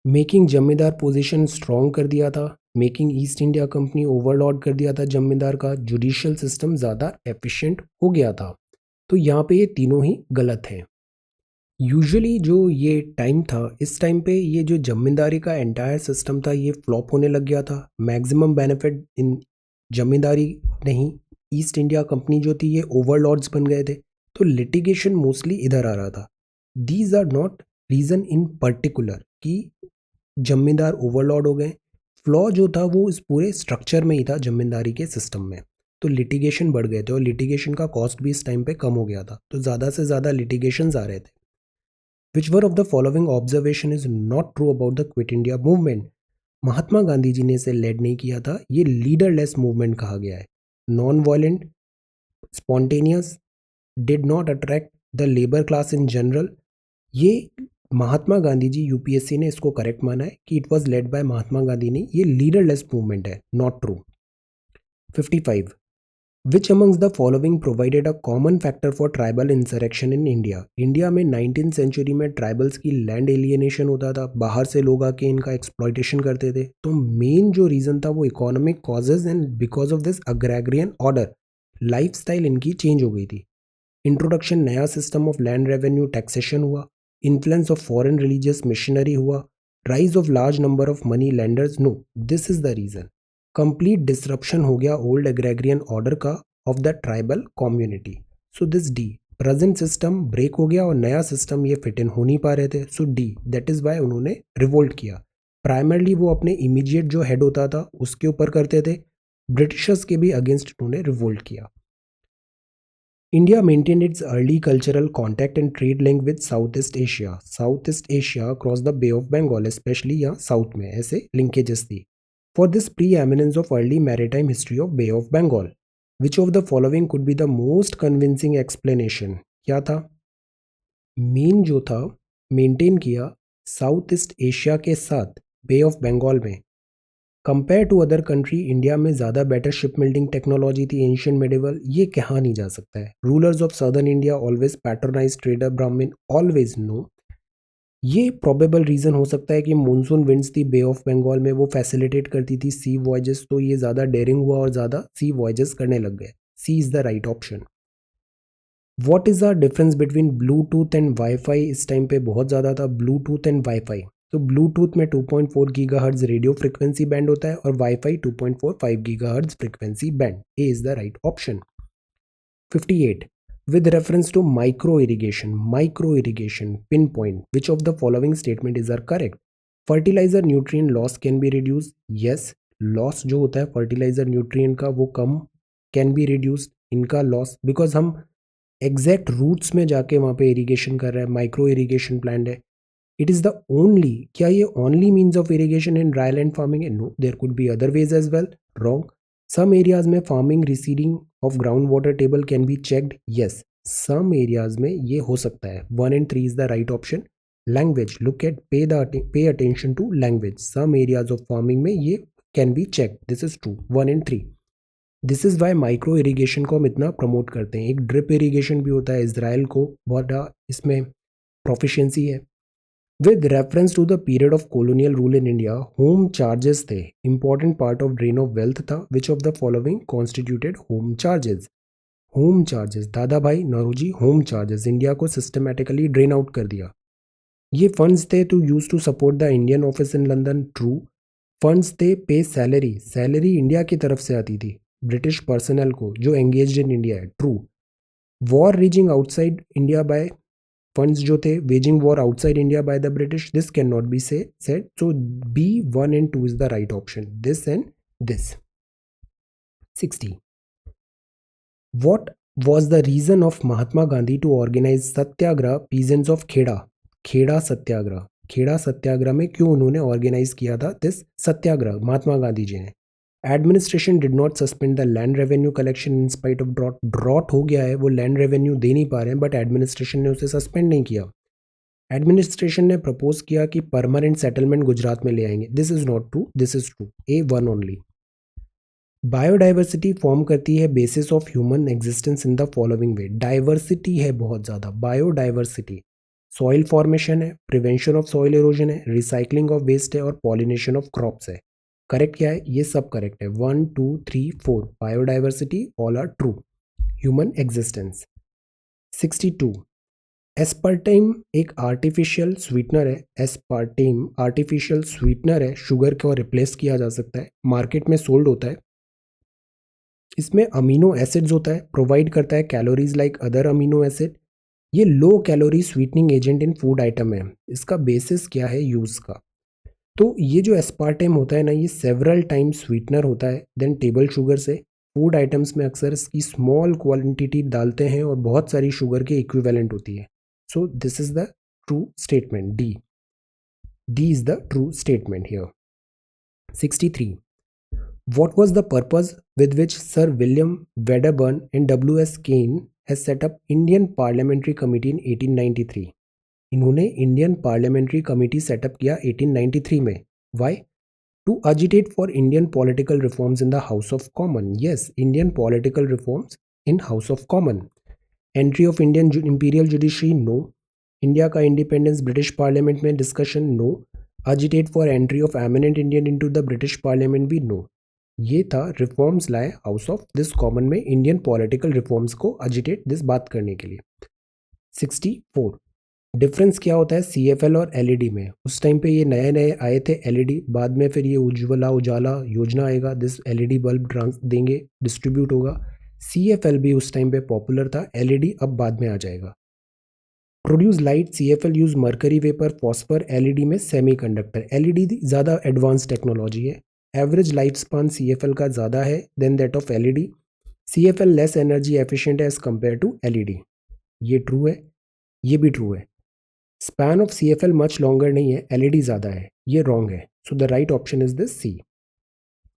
making zamindar position strong कर दिया था, making East India Company overlord कर दिया था जमींदार का, जुडिशियल सिस्टम ज़्यादा एफिशिएंट हो गया था। तो यहाँ पे ये तीनों ही गलत हैं। यूजुअली जो ये टाइम था, इस टाइम पे ये जो जमींदारी का एंटायर सिस्टम था ये फ्लॉप होने लग गया था। मैक्सिमम बेनिफिट इन जमींदारी नहीं, ईस्ट इंडिया कंपनी जो थी ये ओवरलॉर्ड्स बन गए थे, तो लिटिगेशन मोस्टली इधर आ रहा था। These are not reason in particular कि जमींदार ओवरलॉर्ड हो गए। फ्लॉ जो था वो इस पूरे स्ट्रक्चर में ही था जमींदारी के सिस्टम में। तो लिटिगेशन बढ़ गए थे और लिटिगेशन का कॉस्ट भी इस टाइम पे कम हो गया था, तो ज़्यादा से ज़्यादा लिटिगेशंस आ रहे थे। Which were of the following observation is not true about the Quit India movement? Mahatma Gandhi ji ने इसे लेड नहीं किया था, ये लीडरलेस मूवमेंट कहा गया है। Non violent, spontaneous, did not attract the labour class in general. ये महात्मा गांधी जी, यूपीएससी ने इसको करेक्ट माना है कि it was led by Mahatma Gandhi नहीं, ये लीडरलेस मूवमेंट है, not true. 55, Which amongst the following provided a common factor for tribal insurrection in India? India में 19th सेंचुरी में ट्राइबल्स की लैंड एलियनेशन होता था, बाहर से लोग आके इनका एक्सप्लॉइटेशन करते थे। तो मेन जो रीज़न था वो economic causes, and because of this agrarian order lifestyle इनकी चेंज हो गई थी। इंट्रोडक्शन नया system of land revenue taxation हुआ, influence of foreign religious missionary हुआ, rise of large number of money lenders. No, this is the reason. Complete disruption हो गया old agrarian order का of the tribal community. So this D, present system break हो गया और नया system ये fit in हो नहीं पा रहे थे। सो डी, दैट इज वाई उन्होंने रिवोल्ट किया। प्राइमरली वो अपने इमीडिएट जो हेड होता था उसके ऊपर करते थे, ब्रिटिशर्स के भी अगेंस्ट उन्होंने रिवोल्ट किया। India maintained its early cultural contact and trade link with south east Asia. South east Asia cross the Bay of Bengal, specially यहाँ साउथ में ऐसे लिंकेजेस थी। For this preeminence of early maritime history of Bay of Bengal, which of the following could be the most convincing explanation? क्या था? Main जो था maintain किया south east Asia के साथ बे ऑफ बंगाल में। Compare to other country, India में ज़्यादा बेटर शिप बिल्डिंग टेक्नोलॉजी थी एंशियंट मेडिवल, ये कहा नहीं जा सकता है। Rulers of southern India always patronise trader Brahmin, always no. ये प्रोबेबल रीज़न हो सकता है कि मानसून विंड्स थी बे ऑफ बंगाल में, वो फैसिलिटेट करती थी सी वॉयजेस, तो ये ज़्यादा डेयरिंग हुआ और ज़्यादा सी वॉयजेस करने लग गए। C is the right option. What is the difference between Bluetooth and WiFi? इस टाइम पे बहुत ज़्यादा था ब्लूटूथ एंड वाईफाई। तो ब्लूटूथ में 2.4 गीगाहर्ट्ज़ रेडियो फ्रिक्वेंसी बैंड होता है और WiFi 2.45 gigahertz frequency band. A is the right option. 58, with reference to micro irrigation pinpoint which of the following statement is are correct? Fertilizer nutrient loss can be reduced, yes, loss जो होता है fertilizer nutrient का वो कम, can be reduced इनका loss, because हम exact roots में जाके वहाँ पे irrigation कर रहे हैं, micro irrigation plant है। It is the only, क्या ये only means of irrigation in dry land farming है? No, there could be other ways as well. Wrong. Some areas में farming receding of groundwater table can be checked. Yes, some areas में ये हो सकता है। 1 and 3 is the right option. Language, look at pay attention to language. Some areas of farming में ये can be checked. This is true. 1 and 3. This is why micro irrigation को हम इतना प्रमोट करते हैं। एक ड्रिप इरीगेशन भी होता है, इजराइल को बहुत इसमें प्रोफिशिएंसी है। With reference to the period of colonial rule in India, home charges थे, important part of drain of wealth था। Which of the following constituted home charges? Home charges, दादा भाई नौरोजी, home charges इंडिया को systematically drain out कर दिया। ये funds थे to use to support the Indian office in London, true। funds थे pay salary, salary India की तरफ से आती थी ब्रिटिश पर्सनल को जो engaged in India है, true। war raging outside India by, funds जो थे waging war outside India by the British, this can not be said. So B 1 and 2 is the right option, this and this. 60, what was the reason of Mahatma Gandhi to organize Satyagraha peasants of Kheda? Kheda Satyagraha, Kheda Satyagraha में क्यों उन्होंने organise किया था this सत्याग्रह महात्मा गांधी जी ने? Administration did not suspend the land revenue collection in spite of drought. Drought हो गया है, वो लैंड रेवेन्यू दे नहीं पा रहे हैं, बट एडमिनिस्ट्रेशन ने उसे सस्पेंड नहीं किया। एडमिनिस्ट्रेशन ने प्रपोज किया कि परमानेंट सेटलमेंट गुजरात में ले आएंगे। This is not true, this is true. A1 only. Biodiversity form करती है basis of human existence in the following way. Diversity है बहुत ज़्यादा, बायोडाइवर्सिटी। सॉइल फॉर्मेशन है, प्रिवेंशन ऑफ सॉइल इरोजन है, रिसाइकलिंग ऑफ वेस्ट है और पॉलिनेशन ऑफ क्रॉप्स है। करेक्ट क्या है? ये सब करेक्ट है। 1 2 3 4 biodiversity all are true. Human existence. 62 aspartame एक आर्टिफिशियल स्वीटनर है। एस्पार्टेम आर्टिफिशियल स्वीटनर है, शुगर को रिप्लेस किया जा सकता है, मार्केट में सोल्ड होता है। इसमें अमीनो एसिड्स होता है, प्रोवाइड करता है calories like other amino acid. ये low calorie sweetening agent in food item है। इसका बेसिस क्या है यूज़ का? तो ये जो एस्पार्टेम होता है ना, ये सेवरल टाइम्स स्वीटनर होता है देन टेबल शुगर से। फूड आइटम्स में अक्सर इसकी स्मॉल क्वांटिटी डालते हैं और बहुत सारी शुगर के इक्विवेलेंट होती है। So this is the true statement, D. D is the true statement here. 63 What was the purpose with which Sir William Wedderburn and W.S. Kane has set up Indian Parliamentary Committee in 1893? इन्होंने Indian parliamentary committee setup किया 1893 में। Why? To agitate for Indian political reforms in the House of Common. Yes, Indian political reforms in House of Common. Entry of Indian imperial judiciary, no. India का independence British parliament में discussion, no. Agitate for entry of eminent Indian into the British parliament भी, no. ये था reforms लाए house of this common में Indian political reforms को agitate this बात करने के लिए। 64 डिफरेंस क्या होता है CFL और LED में? उस टाइम पे ये नए नए आए थे LED, बाद में फिर ये उज्ज्वला उजाला योजना आएगा, दिस LED बल्ब देंगे, डिस्ट्रीब्यूट होगा। CFL भी उस टाइम पे पॉपुलर था, LED अब बाद में आ जाएगा। Produce light, CFL use mercury vapour, phosphor, LED में सेमीकंडक्टर। LED ज़्यादा एडवांस टेक्नोलॉजी है। एवरेज लाइफ स्पान CFL का ज़्यादा है than that of LED। CFL less energy efficient है एज कम्पेयर टू LED। ये ट्रू है, ये भी ट्रू है। Span of CFL much longer नहीं है, LED ज़्यादा है, ये रॉन्ग है। So the right option is this C।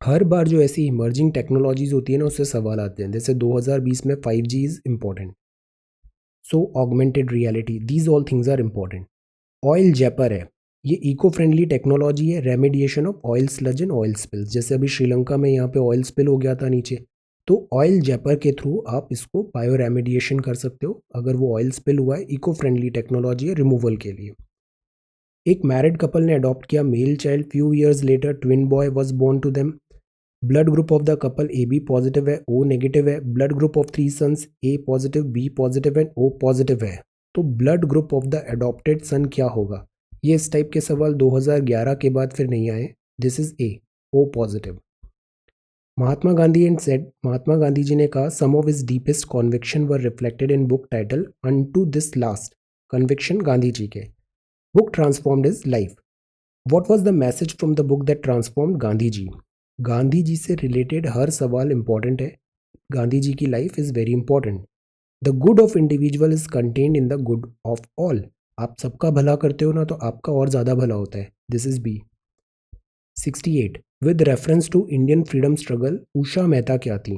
हर बार जो ऐसी इमर्जिंग टेक्नोलॉजीज होती है ना, उससे सवाल आते हैं। जैसे 2020 में 5G is important, so augmented reality, these all things are important. Oil zapper है, ये इको फ्रेंडली टेक्नोलॉजी है, remediation of oil sludge and oil spills. जैसे अभी श्रीलंका में यहाँ पे ऑयल स्पिल हो गया था नीचे, तो ऑयल जेपर के थ्रू आप इसको बायो रेमेडिएशन कर सकते हो। अगर वो ऑयल स्पिल हुआ है, इको फ्रेंडली टेक्नोलॉजी है रिमूवल के लिए। एक मैरिड कपल ने अडॉप्ट किया male child, few years later twin boy was born to them. Blood group of the couple AB positive है, O नेगेटिव है। Blood group of 3 sons A positive, B positive and O positive है। तो blood group of the adopted son क्या होगा? ये इस type के सवाल 2011 के बाद फिर नहीं आए। This is A, O positive. Mahatma Gandhi and said, Mahatma Gandhi ji ने कहा, some of his deepest conviction were reflected in book title unto this last. Conviction Gandhi ji के। Book transformed his life. What was the message from the book that transformed Gandhi ji? Gandhi ji से related हर सवाल important है। गांधी जी की life is very important. The good of individual is contained in the good of all. आप सबका भला करते हो ना, तो आपका और ज़्यादा भला होता है। This is B। 68 with reference to Indian freedom struggle, Usha Mehta क्या थी?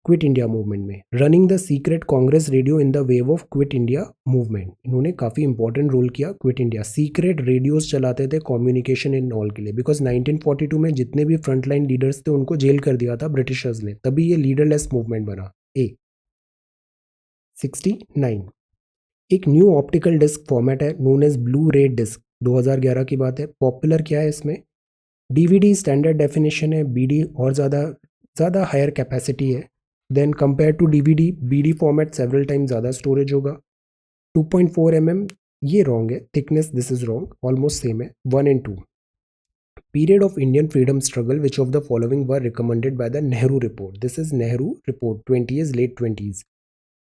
क्विट इंडिया मूवमेंट में। Running the secret Congress radio in the wave of Quit India movement, इन्होंने काफ़ी इंपॉर्टेंट रोल किया क्विट इंडिया। सीक्रेट रेडियोज चलाते थे कम्युनिकेशन इन ऑल के लिए, बिकॉज 1942 में जितने भी फ्रंटलाइन लीडर्स थे उनको जेल कर दिया था ब्रिटिशर्स ने, तभी ये लीडरलेस मूवमेंट बना। A। 69 एक न्यू ऑप्टिकल डिस्क फॉर्मेट है known as Blu ray disc, 2011 की बात है। पॉपुलर क्या है इसमें? DVD स्टैंडर्ड डेफिनेशन है, BD और ज़्यादा हायर कैपेसिटी है। Then compare to DVD, BD format several time ज़्यादा स्टोरेज होगा। 2.4 mm, ये रॉन्ग है। Thickness, this is wrong, almost same है। 1 and 2। Period of Indian freedom struggle, which of the following were recommended by the Nehru report? This is Nehru report, 20s late 20s।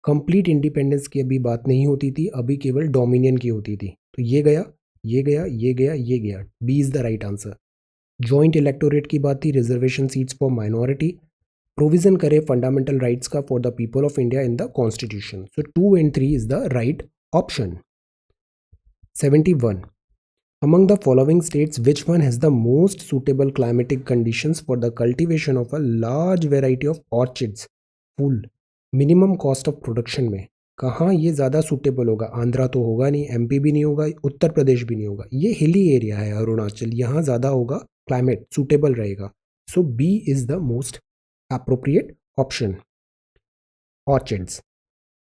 Complete independence की अभी बात नहीं होती थी, अभी केवल डोमिनियन की होती थी। तो ये गया, ये गया, ये गया, ये गया। B is the right answer. Joint electorate की बात थी, reservation seats for minority. Provision करे फंडामेंटल राइट्स का for the people of India in the constitution. So 2 and 3 is the right option. 71 among the following states which one has the most suitable climatic conditions for the cultivation of a large variety of orchids, फूल? Minimum cost of production में कहाँ ये ज़्यादा suitable होगा? आंध्रा तो होगा नहीं, MP भी नहीं होगा, उत्तर प्रदेश भी नहीं होगा। ये हिली एरिया है अरुणाचल, यहाँ ज़्यादा होगा, क्लाइमेट सूटेबल रहेगा। So B is the most appropriate option. Orchids,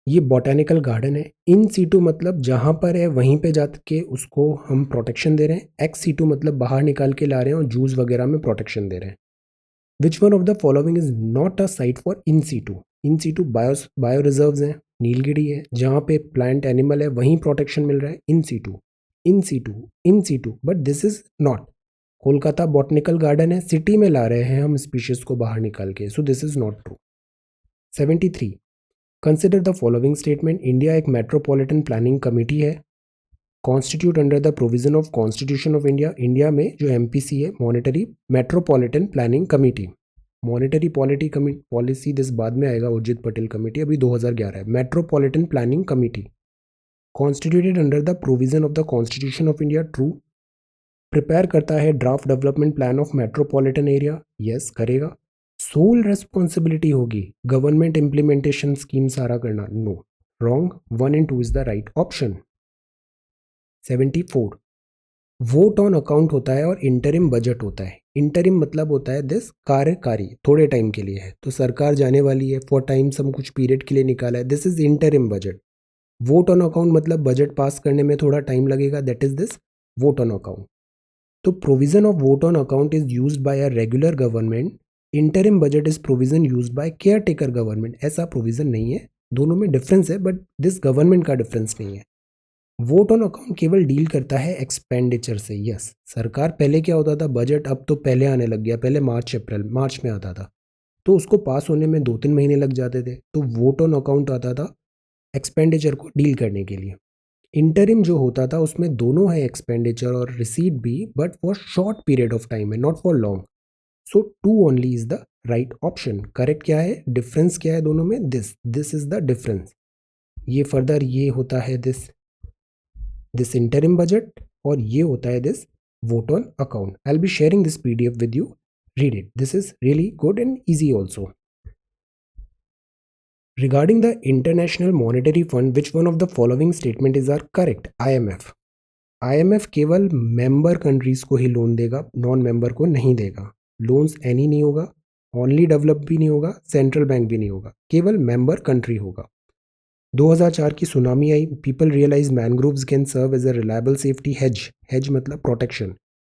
ये बॉटेनिकल गार्डन है। इन सीटू मतलब जहाँ पर है वहीं पे जाके उसको हम प्रोटेक्शन दे रहे हैं। एक्स सीटू मतलब बाहर निकाल के ला रहे हैं और जूस वगैरह में प्रोटेक्शन दे रहे हैं। Which one of the following is not a site for in situ? In situ bio reserves हैं, नीलगिरी है, जहाँ पे प्लांट एनिमल है वहीं प्रोटेक्शन मिल रहा है। In situ, in situ, in situ, but this is not. Kolkata botanical garden है, सिटी में ला रहे हैं हम स्पीशीज को बाहर निकाल के, सो this is not true. 73, consider the following statement. India एक मेट्रोपॉलिटन प्लानिंग कमेटी है, constitute under the provision of constitution of India. India में जो एमपीसी है, monetary metropolitan planning committee, monetary policy this बाद में आएगा, उर्जित पटेल कमेटी अभी 2011 है। Metropolitan planning committee constituted under the provision of the constitution of India, true. Prepare करता है draft development plan of metropolitan area, yes करेगा। सोल रेस्पॉन्सिबिलिटी होगी government implementation scheme सारा करना, no, wrong. 1 and 2 is the right option. 74, vote on account होता है और interim budget होता है। इंटरिम मतलब होता है दिस कार्यकारी, थोड़े टाइम के लिए है, तो सरकार जाने वाली है, फॉर टाइम सम कुछ पीरियड के लिए निकाला है, this is interim budget. Vote on account मतलब बजट पास करने में थोड़ा टाइम लगेगा, that is this vote on account. तो provision of vote on account is used by a regular government, interim budget is provision used by caretaker government. ऐसा provision नहीं है, दोनों में डिफरेंस है, बट दिस गवर्नमेंट का difference नहीं है। वोट ऑन अकाउंट केवल डील करता है एक्सपेंडिचर से, यस। सरकार पहले क्या होता था, बजट अब तो पहले आने लग गया, पहले मार्च में आता था, तो उसको पास होने में 2-3 महीने लग जाते थे, तो वोट ऑन अकाउंट आता था एक्सपेंडिचर को डील करने के लिए। इंटरिम जो होता था उसमें दोनों है, एक्सपेंडिचर और रिसीट भी, but for short period of time है, not for long. So 2 only is the right option. Correct क्या है, डिफरेंस क्या है दोनों में, दिस इज द डिफरेंस। ये फर्दर ये होता है दिस इंटरिम बजट और ये होता है this vote on account. I will be sharing this PDF with you, read it, this is really good and easy also. Regarding the International Monetary Fund, which one of the following statement is are correct? IMF. IMF केवल member countries को ही loan देगा, non member को नहीं देगा। Loans any नहीं होगा, only develop भी नहीं होगा, सेंट्रल बैंक भी नहीं होगा, केवल मेंबर कंट्री होगा। 2004 की सुनामी आई, people realize mangroves can serve as a reliable safety hedge, hedge मतलब protection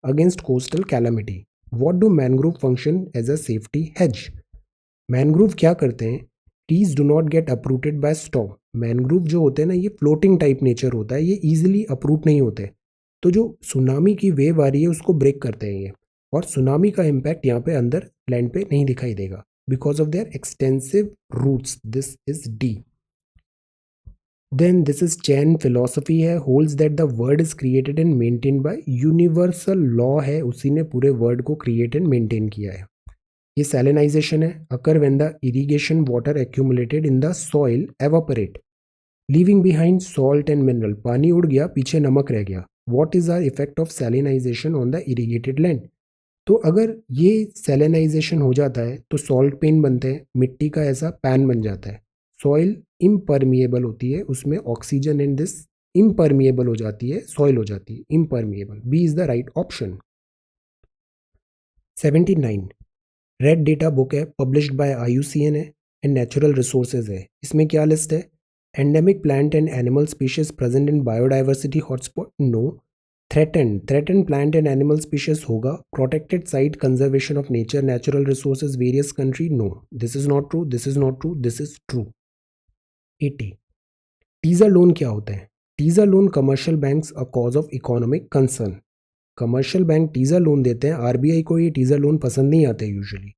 against coastal calamity. What do mangrove function as a safety hedge? Mangrove क्या करते हैं, trees do not get uprooted by storm. Mangrove जो होते हैं ना, ये floating type nature होता है, ये इजीली अप्रूट नहीं होते, तो जो सुनामी की वेव आ रही है उसको ब्रेक करते हैं ये, और सुनामी का इम्पैक्ट यहाँ पे अंदर लैंड पे नहीं दिखाई देगा because of their extensive roots, this is D. Then this is Jain philosophy है, holds that the world is created and maintain by universal law है, उसी ने पूरे वर्ड को क्रिएट एंड मेंटेन किया है। ये सैलिनाइजेशन है, occur when the irrigation water accumulated in the soil evaporate leaving behind salt and mineral. पानी उड़ गया, पीछे नमक रह गया। What is the effect of salinization on the irrigated land? तो अगर ये सैलिनाइजेशन हो जाता है तो सॉल्ट पेन बनते हैं, मिट्टी का ऐसा पैन बन जाता है, सॉइल इम्परमिएबल होती है, उसमें ऑक्सीजन एंड दिस इम्परमिएबल हो जाती है, सॉइल हो जाती है impermeable. B is the right option. 79, red data book है, पब्लिश्ड बाय IUCN है एंड नेचुरल रिसोर्सेज है। इसमें क्या लिस्ट है, endemic plant and animal species present in biodiversity hotspot, no. Threaten plant and animal species होगा, protected site conservation of nature natural resources various country, no, this is not true, this is not true, this is true. 80, teaser loan क्या होता है? Teaser loan commercial banks a cause of economic concern. Commercial bank teaser loan देते हैं, RBI को ये teaser loan पसंद नहीं आते usually.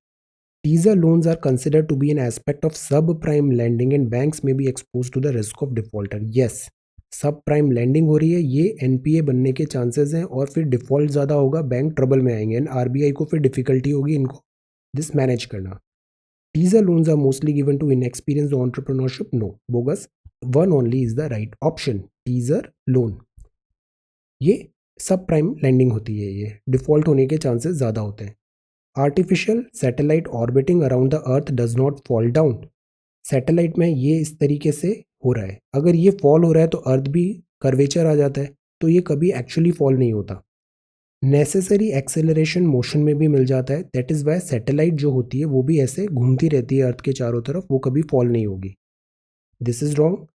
Teaser loans are considered to be an aspect of subprime lending and banks may be exposed to the risk of defaulter. Yes, subprime lending हो रही है, ये NPA बनने के चांसेस हैं और फिर डिफॉल्ट ज़्यादा होगा, बैंक ट्रबल में आएंगे एंड आरबीआई को फिर डिफिकल्टी होगी इनको दिस मैनेज करना। Teaser loans are mostly given to inexperienced entrepreneurship, no, bogus. 1 only is the right option, teaser loan. ये सब प्राइम लैंडिंग होती है, ये डिफॉल्ट होने के चांसेस ज़्यादा होते हैं। Artificial satellite orbiting around the earth does not fall down. Satellite में ये इस तरीके से हो रहा है, अगर ये फॉल हो रहा है तो अर्थ भी कर्वेचर आ जाता है, तो ये कभी एक्चुअली फॉल नहीं होता। नेसेसरी एक्सेलरेशन मोशन में भी मिल जाता है, दैट इज़ वाई सैटेलाइट जो होती है वो भी ऐसे घूमती रहती है अर्थ के चारों तरफ, वो कभी फॉल नहीं होगी। This is wrong.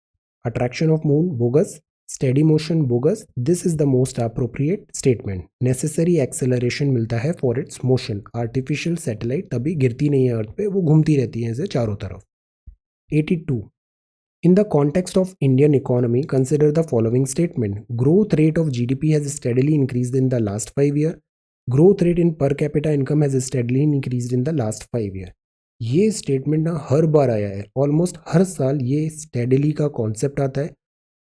Attraction of moon bogus, steady motion bogus, this is the most appropriate statement. Necessary acceleration मिलता है for it's motion, artificial satellite तभी गिरती नहीं है अर्थ पे, वो घूमती रहती है ऐसे चारों तरफ। 82. In the context of Indian economy, consider the following statement. Growth rate of GDP has steadily increased in the last 5 years. Growth rate in per capita income has steadily increased in the last 5 years. ये statement ना हर बार आया है, almost हर साल ये steadily का concept आता है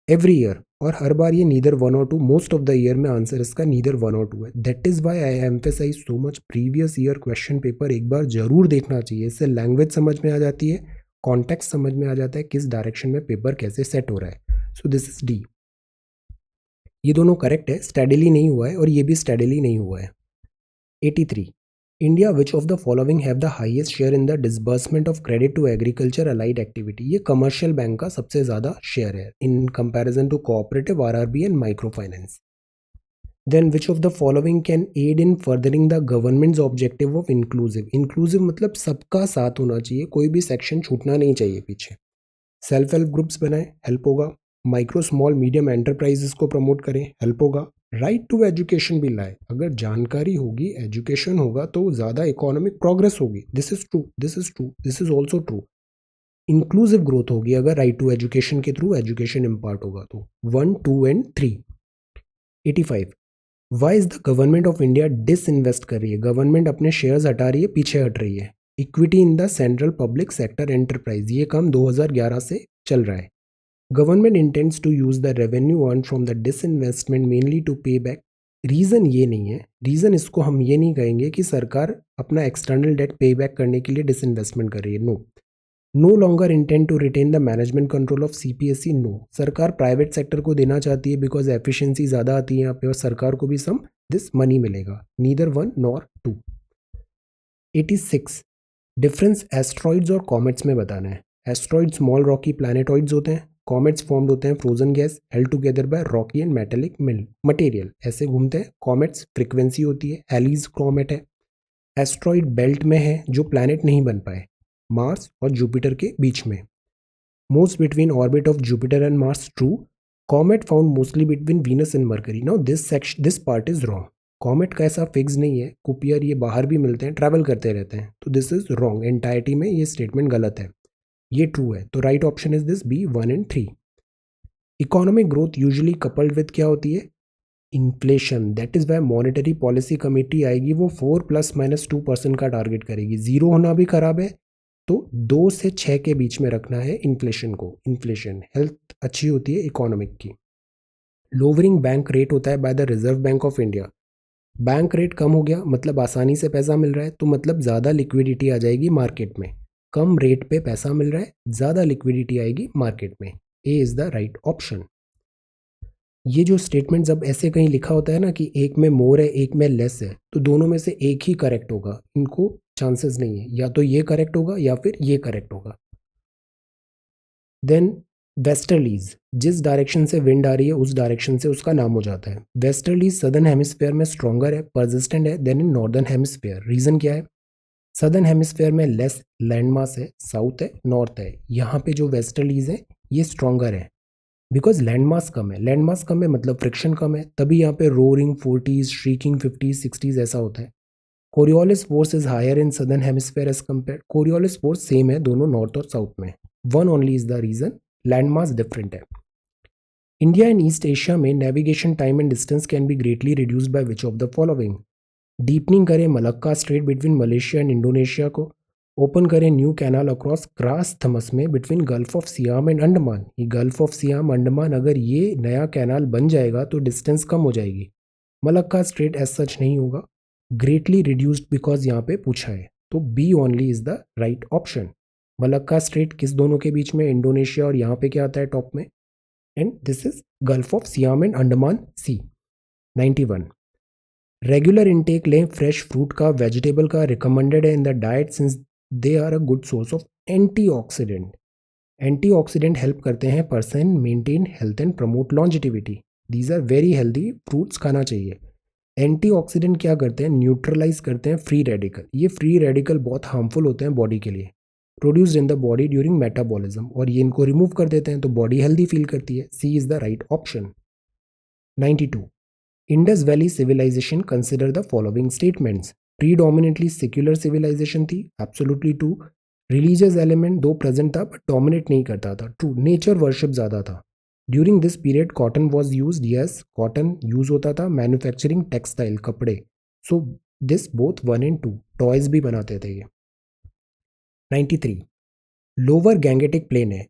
every year, और हर बार ये नीदर वन और two, most of the year में आंसर इसका नीदर वन और टू है। That is why I emphasise so much previous year question paper एक बार जरूर देखना चाहिए, इससे लैंग्वेज समझ में आ जाती है, कॉन्टेक्स्ट समझ में आ जाता है, किस डायरेक्शन में पेपर कैसे सेट हो रहा है। So this is D. ये दोनों करेक्ट है, स्टेडली नहीं हुआ है और ये भी स्टेडली नहीं हुआ है। 83. India which of the following have the highest share in the disbursement of credit to agriculture allied activity. ये कमर्शियल बैंक का सबसे ज़्यादा शेयर है in comparison to cooperative, RRB and micro finance. Then which of the following can aid in furthering the government's objective of inclusive. Inclusive मतलब सबका साथ होना चाहिए, कोई भी सेक्शन छूटना नहीं चाहिए पीछे। सेल्फ हेल्प ग्रुप्स बनाएं, हेल्प होगा। माइक्रो स्मॉल मीडियम एंटरप्राइजेस को प्रमोट करें, हेल्प होगा। राइट टू एजुकेशन भी लाए, अगर जानकारी होगी, एजुकेशन होगा तो ज़्यादा इकोनॉमिक प्रोग्रेस होगी। This is true, this is true, this is also true. Inclusive growth होगी अगर राइट टू एजुकेशन के थ्रू एजुकेशन इम्पार्ट होगा तो। 1, 2 and 3। 85. Why is the government of India disinvest कर रही है। गवर्नमेंट अपने शेयर्स हटा रही है, पीछे हट रही है। Equity in the central public sector enterprise, ये काम 2011 से चल रहा है। Government intends to use the revenue earn from the disinvestment mainly to pay back. Reason ये नहीं है, रीज़न इसको हम ये नहीं कहेंगे कि सरकार अपना एक्सटर्नल डेट पे बैक करने के लिए डिसइन्वेस्टमेंट कर रही है। No longer intend to retain the management control of CPSE. No, सरकार प्राइवेट सेक्टर को देना चाहती है बिकॉज एफिशिएंसी ज़्यादा आती है यहाँ पे और सरकार को भी सम दिस मनी मिलेगा। Neither 1 nor 2। 86. डिफरेंस एस्ट्रॉइड्स और कॉमेट्स में बताना है। एस्ट्रॉइड स्मॉल रॉकी प्लैनेटॉइड्स होते हैं, कॉमेट्स फॉर्म्ड होते हैं frozen gas held together by Rocky and metallic material, ऐसे घूमते हैं। कॉमेट्स फ्रीक्वेंसी होती है, हेलीज कॉमेट है। एस्ट्रॉइड बेल्ट में है जो प्लैनेट नहीं बन पाए, मार्स और जुपिटर के बीच में। Most between orbit of Jupiter and Mars, true. Comet found mostly between Venus and mercury. Now this part is wrong. Comet का ऐसा फिक्स नहीं है, कुपियर ये बाहर भी मिलते हैं, ट्रैवल करते रहते हैं, तो दिस इज रॉन्ग। एंटायरिटी में ये स्टेटमेंट गलत है, ये ट्रू है। तो right option is this B 1 and 3। Economic growth usually coupled with क्या होती है, inflation. That is why monetary policy committee आएगी, वो 4 ± 2% का टारगेट करेगी। जीरो होना भी खराब है, तो 2 से 6 के बीच में रखना है इन्फ्लेशन को। इन्फ्लेशन हेल्थ अच्छी होती है इकोनॉमिक की। लोअरिंग बैंक रेट होता है by the reserve bank of India. Bank rate कम हो गया मतलब आसानी से पैसा मिल रहा है, तो मतलब ज़्यादा लिक्विडिटी आ जाएगी मार्केट में। कम रेट पे पैसा मिल रहा है, ज़्यादा लिक्विडिटी आएगी मार्केट में। ए इज़ द राइट ऑप्शन। ये जो स्टेटमेंट जब ऐसे कहीं लिखा होता है ना कि एक में मोर है एक में लेस है, तो दोनों में से एक ही करेक्ट होगा, इनको चांसेस नहीं है, या तो ये करेक्ट होगा या फिर ये करेक्ट होगा। देन वेस्टर्लीज, जिस डायरेक्शन से विंड आ रही है उस डायरेक्शन से उसका नाम हो जाता है। वेस्टर्लीज सदर्न हेमिस्फेयर में स्ट्रॉन्गर है, परसिस्टेंट है than in northern hemisphere. Reason क्या है, सदर्न हेमिस्फेयर में लेस लैंडमास है, साउथ है, नॉर्थ है। यहाँ पे जो वेस्टर्लीज है ये स्ट्रॉन्गर है बिकॉज लैंडमास कम है। लैंडमास कम है मतलब फ्रिक्शन कम है, तभी यहाँ पे roaring 40s, shrieking 50s, 60s ऐसा होता है। Coriolis force is higher in southern hemisphere as compare. Coriolis force same है दोनों नॉर्थ और साउथ में। 1 only is the reason, landmass different है। इंडिया एंड ईस्ट एशिया में navigation time and distance can be greatly reduced by which of the following. Deepening करें Malacca strait between Malaysia and Indonesia को। Open करें new canal across Kra isthmus में between gulf of Siam and Andaman. ये gulf of SIAM Andaman अगर ये नया canal बन जाएगा तो डिस्टेंस कम हो जाएगी। मलक्का स्ट्रेट एज सच नहीं होगा, ग्रेटली रिड्यूस्ड बिकॉज यहाँ पे पूछा है, तो B only is the right option. Malacca strait किस दोनों के बीच में, इंडोनेशिया और यहाँ पे क्या आता है टॉप में, and this is Gulf of Siam and Andaman sea. 91. Regular intake लें फ्रेश फ्रूट का, वेजिटेबल का, रिकमेंडेड है in the diet since they are a good source of antioxidant. Antioxidant help करते हैं person maintain health and promote longevity. These are very healthy, fruits खाना चाहिए। Antioxidant क्या करते हैं, न्यूट्रलाइज करते हैं फ्री रेडिकल। ये फ्री रेडिकल बहुत हार्मफुल होते हैं बॉडी के लिए, produced in the body during metabolism, और ये इनको रिमूव कर देते हैं तो बॉडी हेल्दी फील करती है। C is the right option. 92. Indus valley civilization consider the following statements. Predominantly secular civilization थी, absolutely true. Religious element though present था बट डोमिनेट नहीं करता था, ट्रू। नेचर वर्शिप ज़्यादा था। During this period cotton was use, yes cotton use होता था। Manufacturing textile कपड़े, so this both 1 and 2। Toys भी बनाते थे ये। 93. लोअर गैंगेटिक प्लेन है,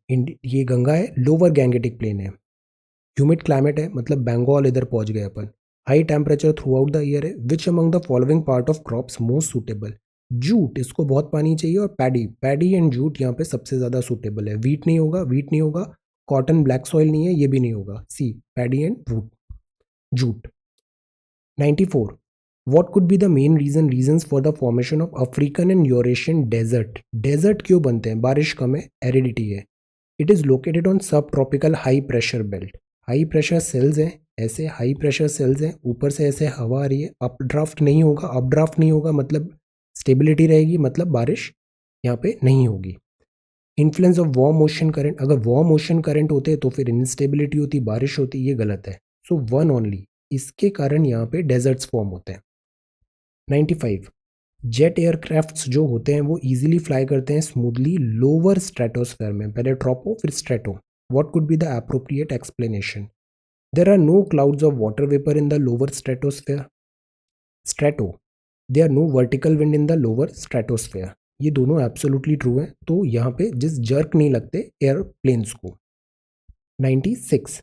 ये गंगा है, लोअर गैंगेटिक प्लेन है। ह्यूमिड क्लाइमेट है, मतलब बंगाल इधर पहुंच गए अपन। High temperature throughout the year है। Which among the following part of crops most suitable. Jute, इसको बहुत पानी चाहिए, और पैडी, पैडी एंड जूट यहाँ पे सबसे ज़्यादा सूटेबल है। वीट नहीं होगा, वीट नहीं होगा। कॉटन ब्लैक सॉइल नहीं है, ये भी नहीं होगा। सी, पैडी एंड वूट, jute. 94. What could be the main reasons for the formation of African and Eurasian desert? Desert क्यों बनते हैं? बारिश कम है, एरिडिटी है। It is located on subtropical high pressure belt. High pressure cells हैं, ऐसे high pressure cells हैं, ऊपर से ऐसे हवा आ रही है, अप ड्राफ्ट नहीं होगा, अप ड्राफ्ट नहीं होगा मतलब स्टेबिलिटी रहेगी, मतलब बारिश यहाँ पे नहीं होगी। Influence of warm ocean current, अगर वार्म ओशन करंट होते तो फिर इंस्टेबिलिटी होती, बारिश होती, ये गलत है। सो वन ओनली, इसके कारण यहाँ पे डेजर्ट्स फॉर्म होते हैं। 95. जेट एयरक्राफ्ट्स जो होते हैं वो इजीली फ्लाई करते हैं स्मूथली लोअर स्ट्रेटोस्फेयर में, पहले ट्रोपो फिर strato. What could be the appropriate explanation. There are no clouds of water vapour in the lower stratosphere. Strato, there are no vertical wind in the lower stratosphere. ये दोनों absolutely true है, तो यहाँ पे जिस jerk नहीं लगते airplanes को। 96.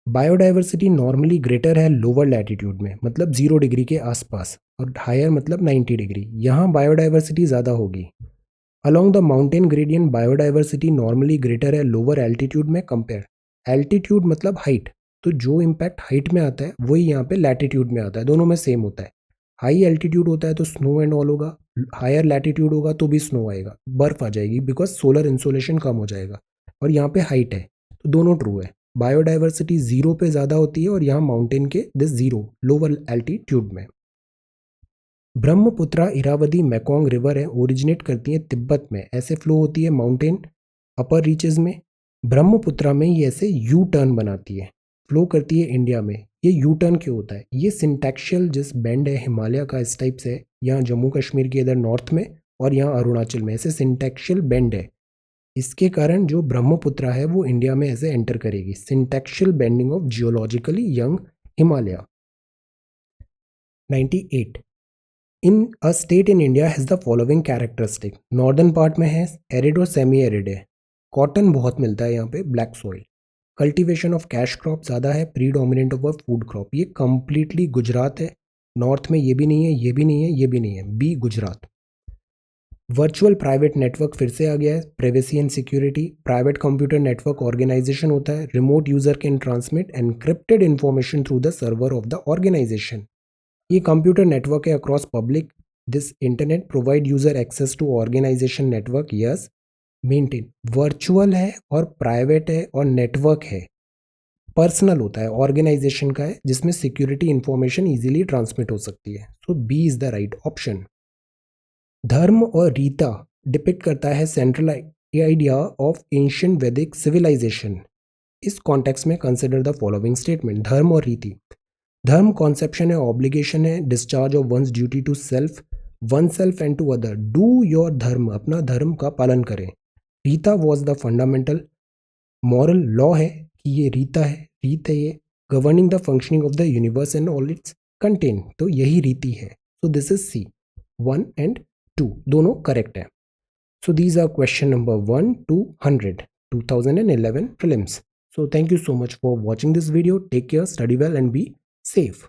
बायोडाइवर्सिटी नॉर्मली ग्रेटर है लोअर लैटिट्यूड में, मतलब 0 डिग्री के आसपास, और हायर मतलब 90 डिग्री। यहाँ बायोडाइवर्सिटी ज़्यादा होगी। Along the mountain gradient biodiversity normally greater है लोअर एल्टीट्यूड में कंपेयर। एल्टीट्यूड मतलब हाइट, तो जो इम्पैक्ट हाइट में आता है वही यहाँ पे लैटिट्यूड में आता है, दोनों में सेम होता है। हाई एल्टीट्यूड होता है तो स्नो एंड ऑल होगा, हायर लैटिट्यूड होगा तो भी स्नो आएगा, बर्फ आ जाएगी, बिकॉज सोलर इंसोलेशन कम हो जाएगा। और यहाँ पे हाइट है तो दोनों ट्रू है। बायोडाइवर्सिटी 0 पे ज़्यादा होती है और यहाँ माउंटेन के दिस 0 लोअर एल्टीट्यूड में। ब्रह्मपुत्रा इरावदी मैकोंग रिवर है, ओरिजिनेट करती है तिब्बत में, ऐसे फ्लो होती है माउंटेन अपर रीचेज में। ब्रह्मपुत्रा में ये ऐसे यू टर्न बनाती है, फ्लो करती है इंडिया में। ये यू टर्न क्यों होता है, ये सिंटैक्शियल जिस बैंड है हिमालय का इस टाइप से, यहाँ जम्मू कश्मीर के इधर नॉर्थ में और यहाँ अरुणाचल में ऐसे सिंटैक्शियल बैंड है, इसके कारण जो ब्रह्मपुत्रा है वो इंडिया में ऐसे एंटर करेगी। Syntaxial bending of geologically young Himalaya. 98. In a state in India has the following characteristic. Northern part में है एरिड और सेमी एरिड है, कॉटन बहुत मिलता है यहाँ पे, black soil. Cultivation of cash crop ज़्यादा है, predominant of a food crop. ये कंप्लीटली गुजरात है, नॉर्थ में ये भी नहीं है, ये भी नहीं है, ये भी नहीं है, B Gujarat. Virtual private network फिर से आ गया है, privacy and security. Private computer network organisation होता है, remote user can transmit encrypted information through the server of the organisation. ये कंप्यूटर नेटवर्क है across public. This internet provide user access to organisation network, yes maintain. Virtual है और private है और network है, personal होता है, ऑर्गेनाइजेशन का है, जिसमें सिक्योरिटी इंफॉर्मेशन इजीली ट्रांसमिट हो सकती है। So B is the right option. Dharma और रीता डिपिक्ट करता है central idea of ancient Vedic civilization. इस कॉन्टेक्स्ट में consider the following statement. Dharma और रीति, धर्म कॉन्सेप्शन है, ऑब्लिगेशन है, discharge of one's duty to self, oneself and to other. Do your dharma, अपना धर्म का पालन करें। Rita was the fundamental moral law है कि ये रीता है, रीत है ये, governing the functioning of the universe and all its content, तो यही रीति है। So this is C, 1 and 2 दोनों करेक्ट है। So these are question number 1 to 100 2011 prelims. So thank you so much for watching this video. Take care, study well and be safe.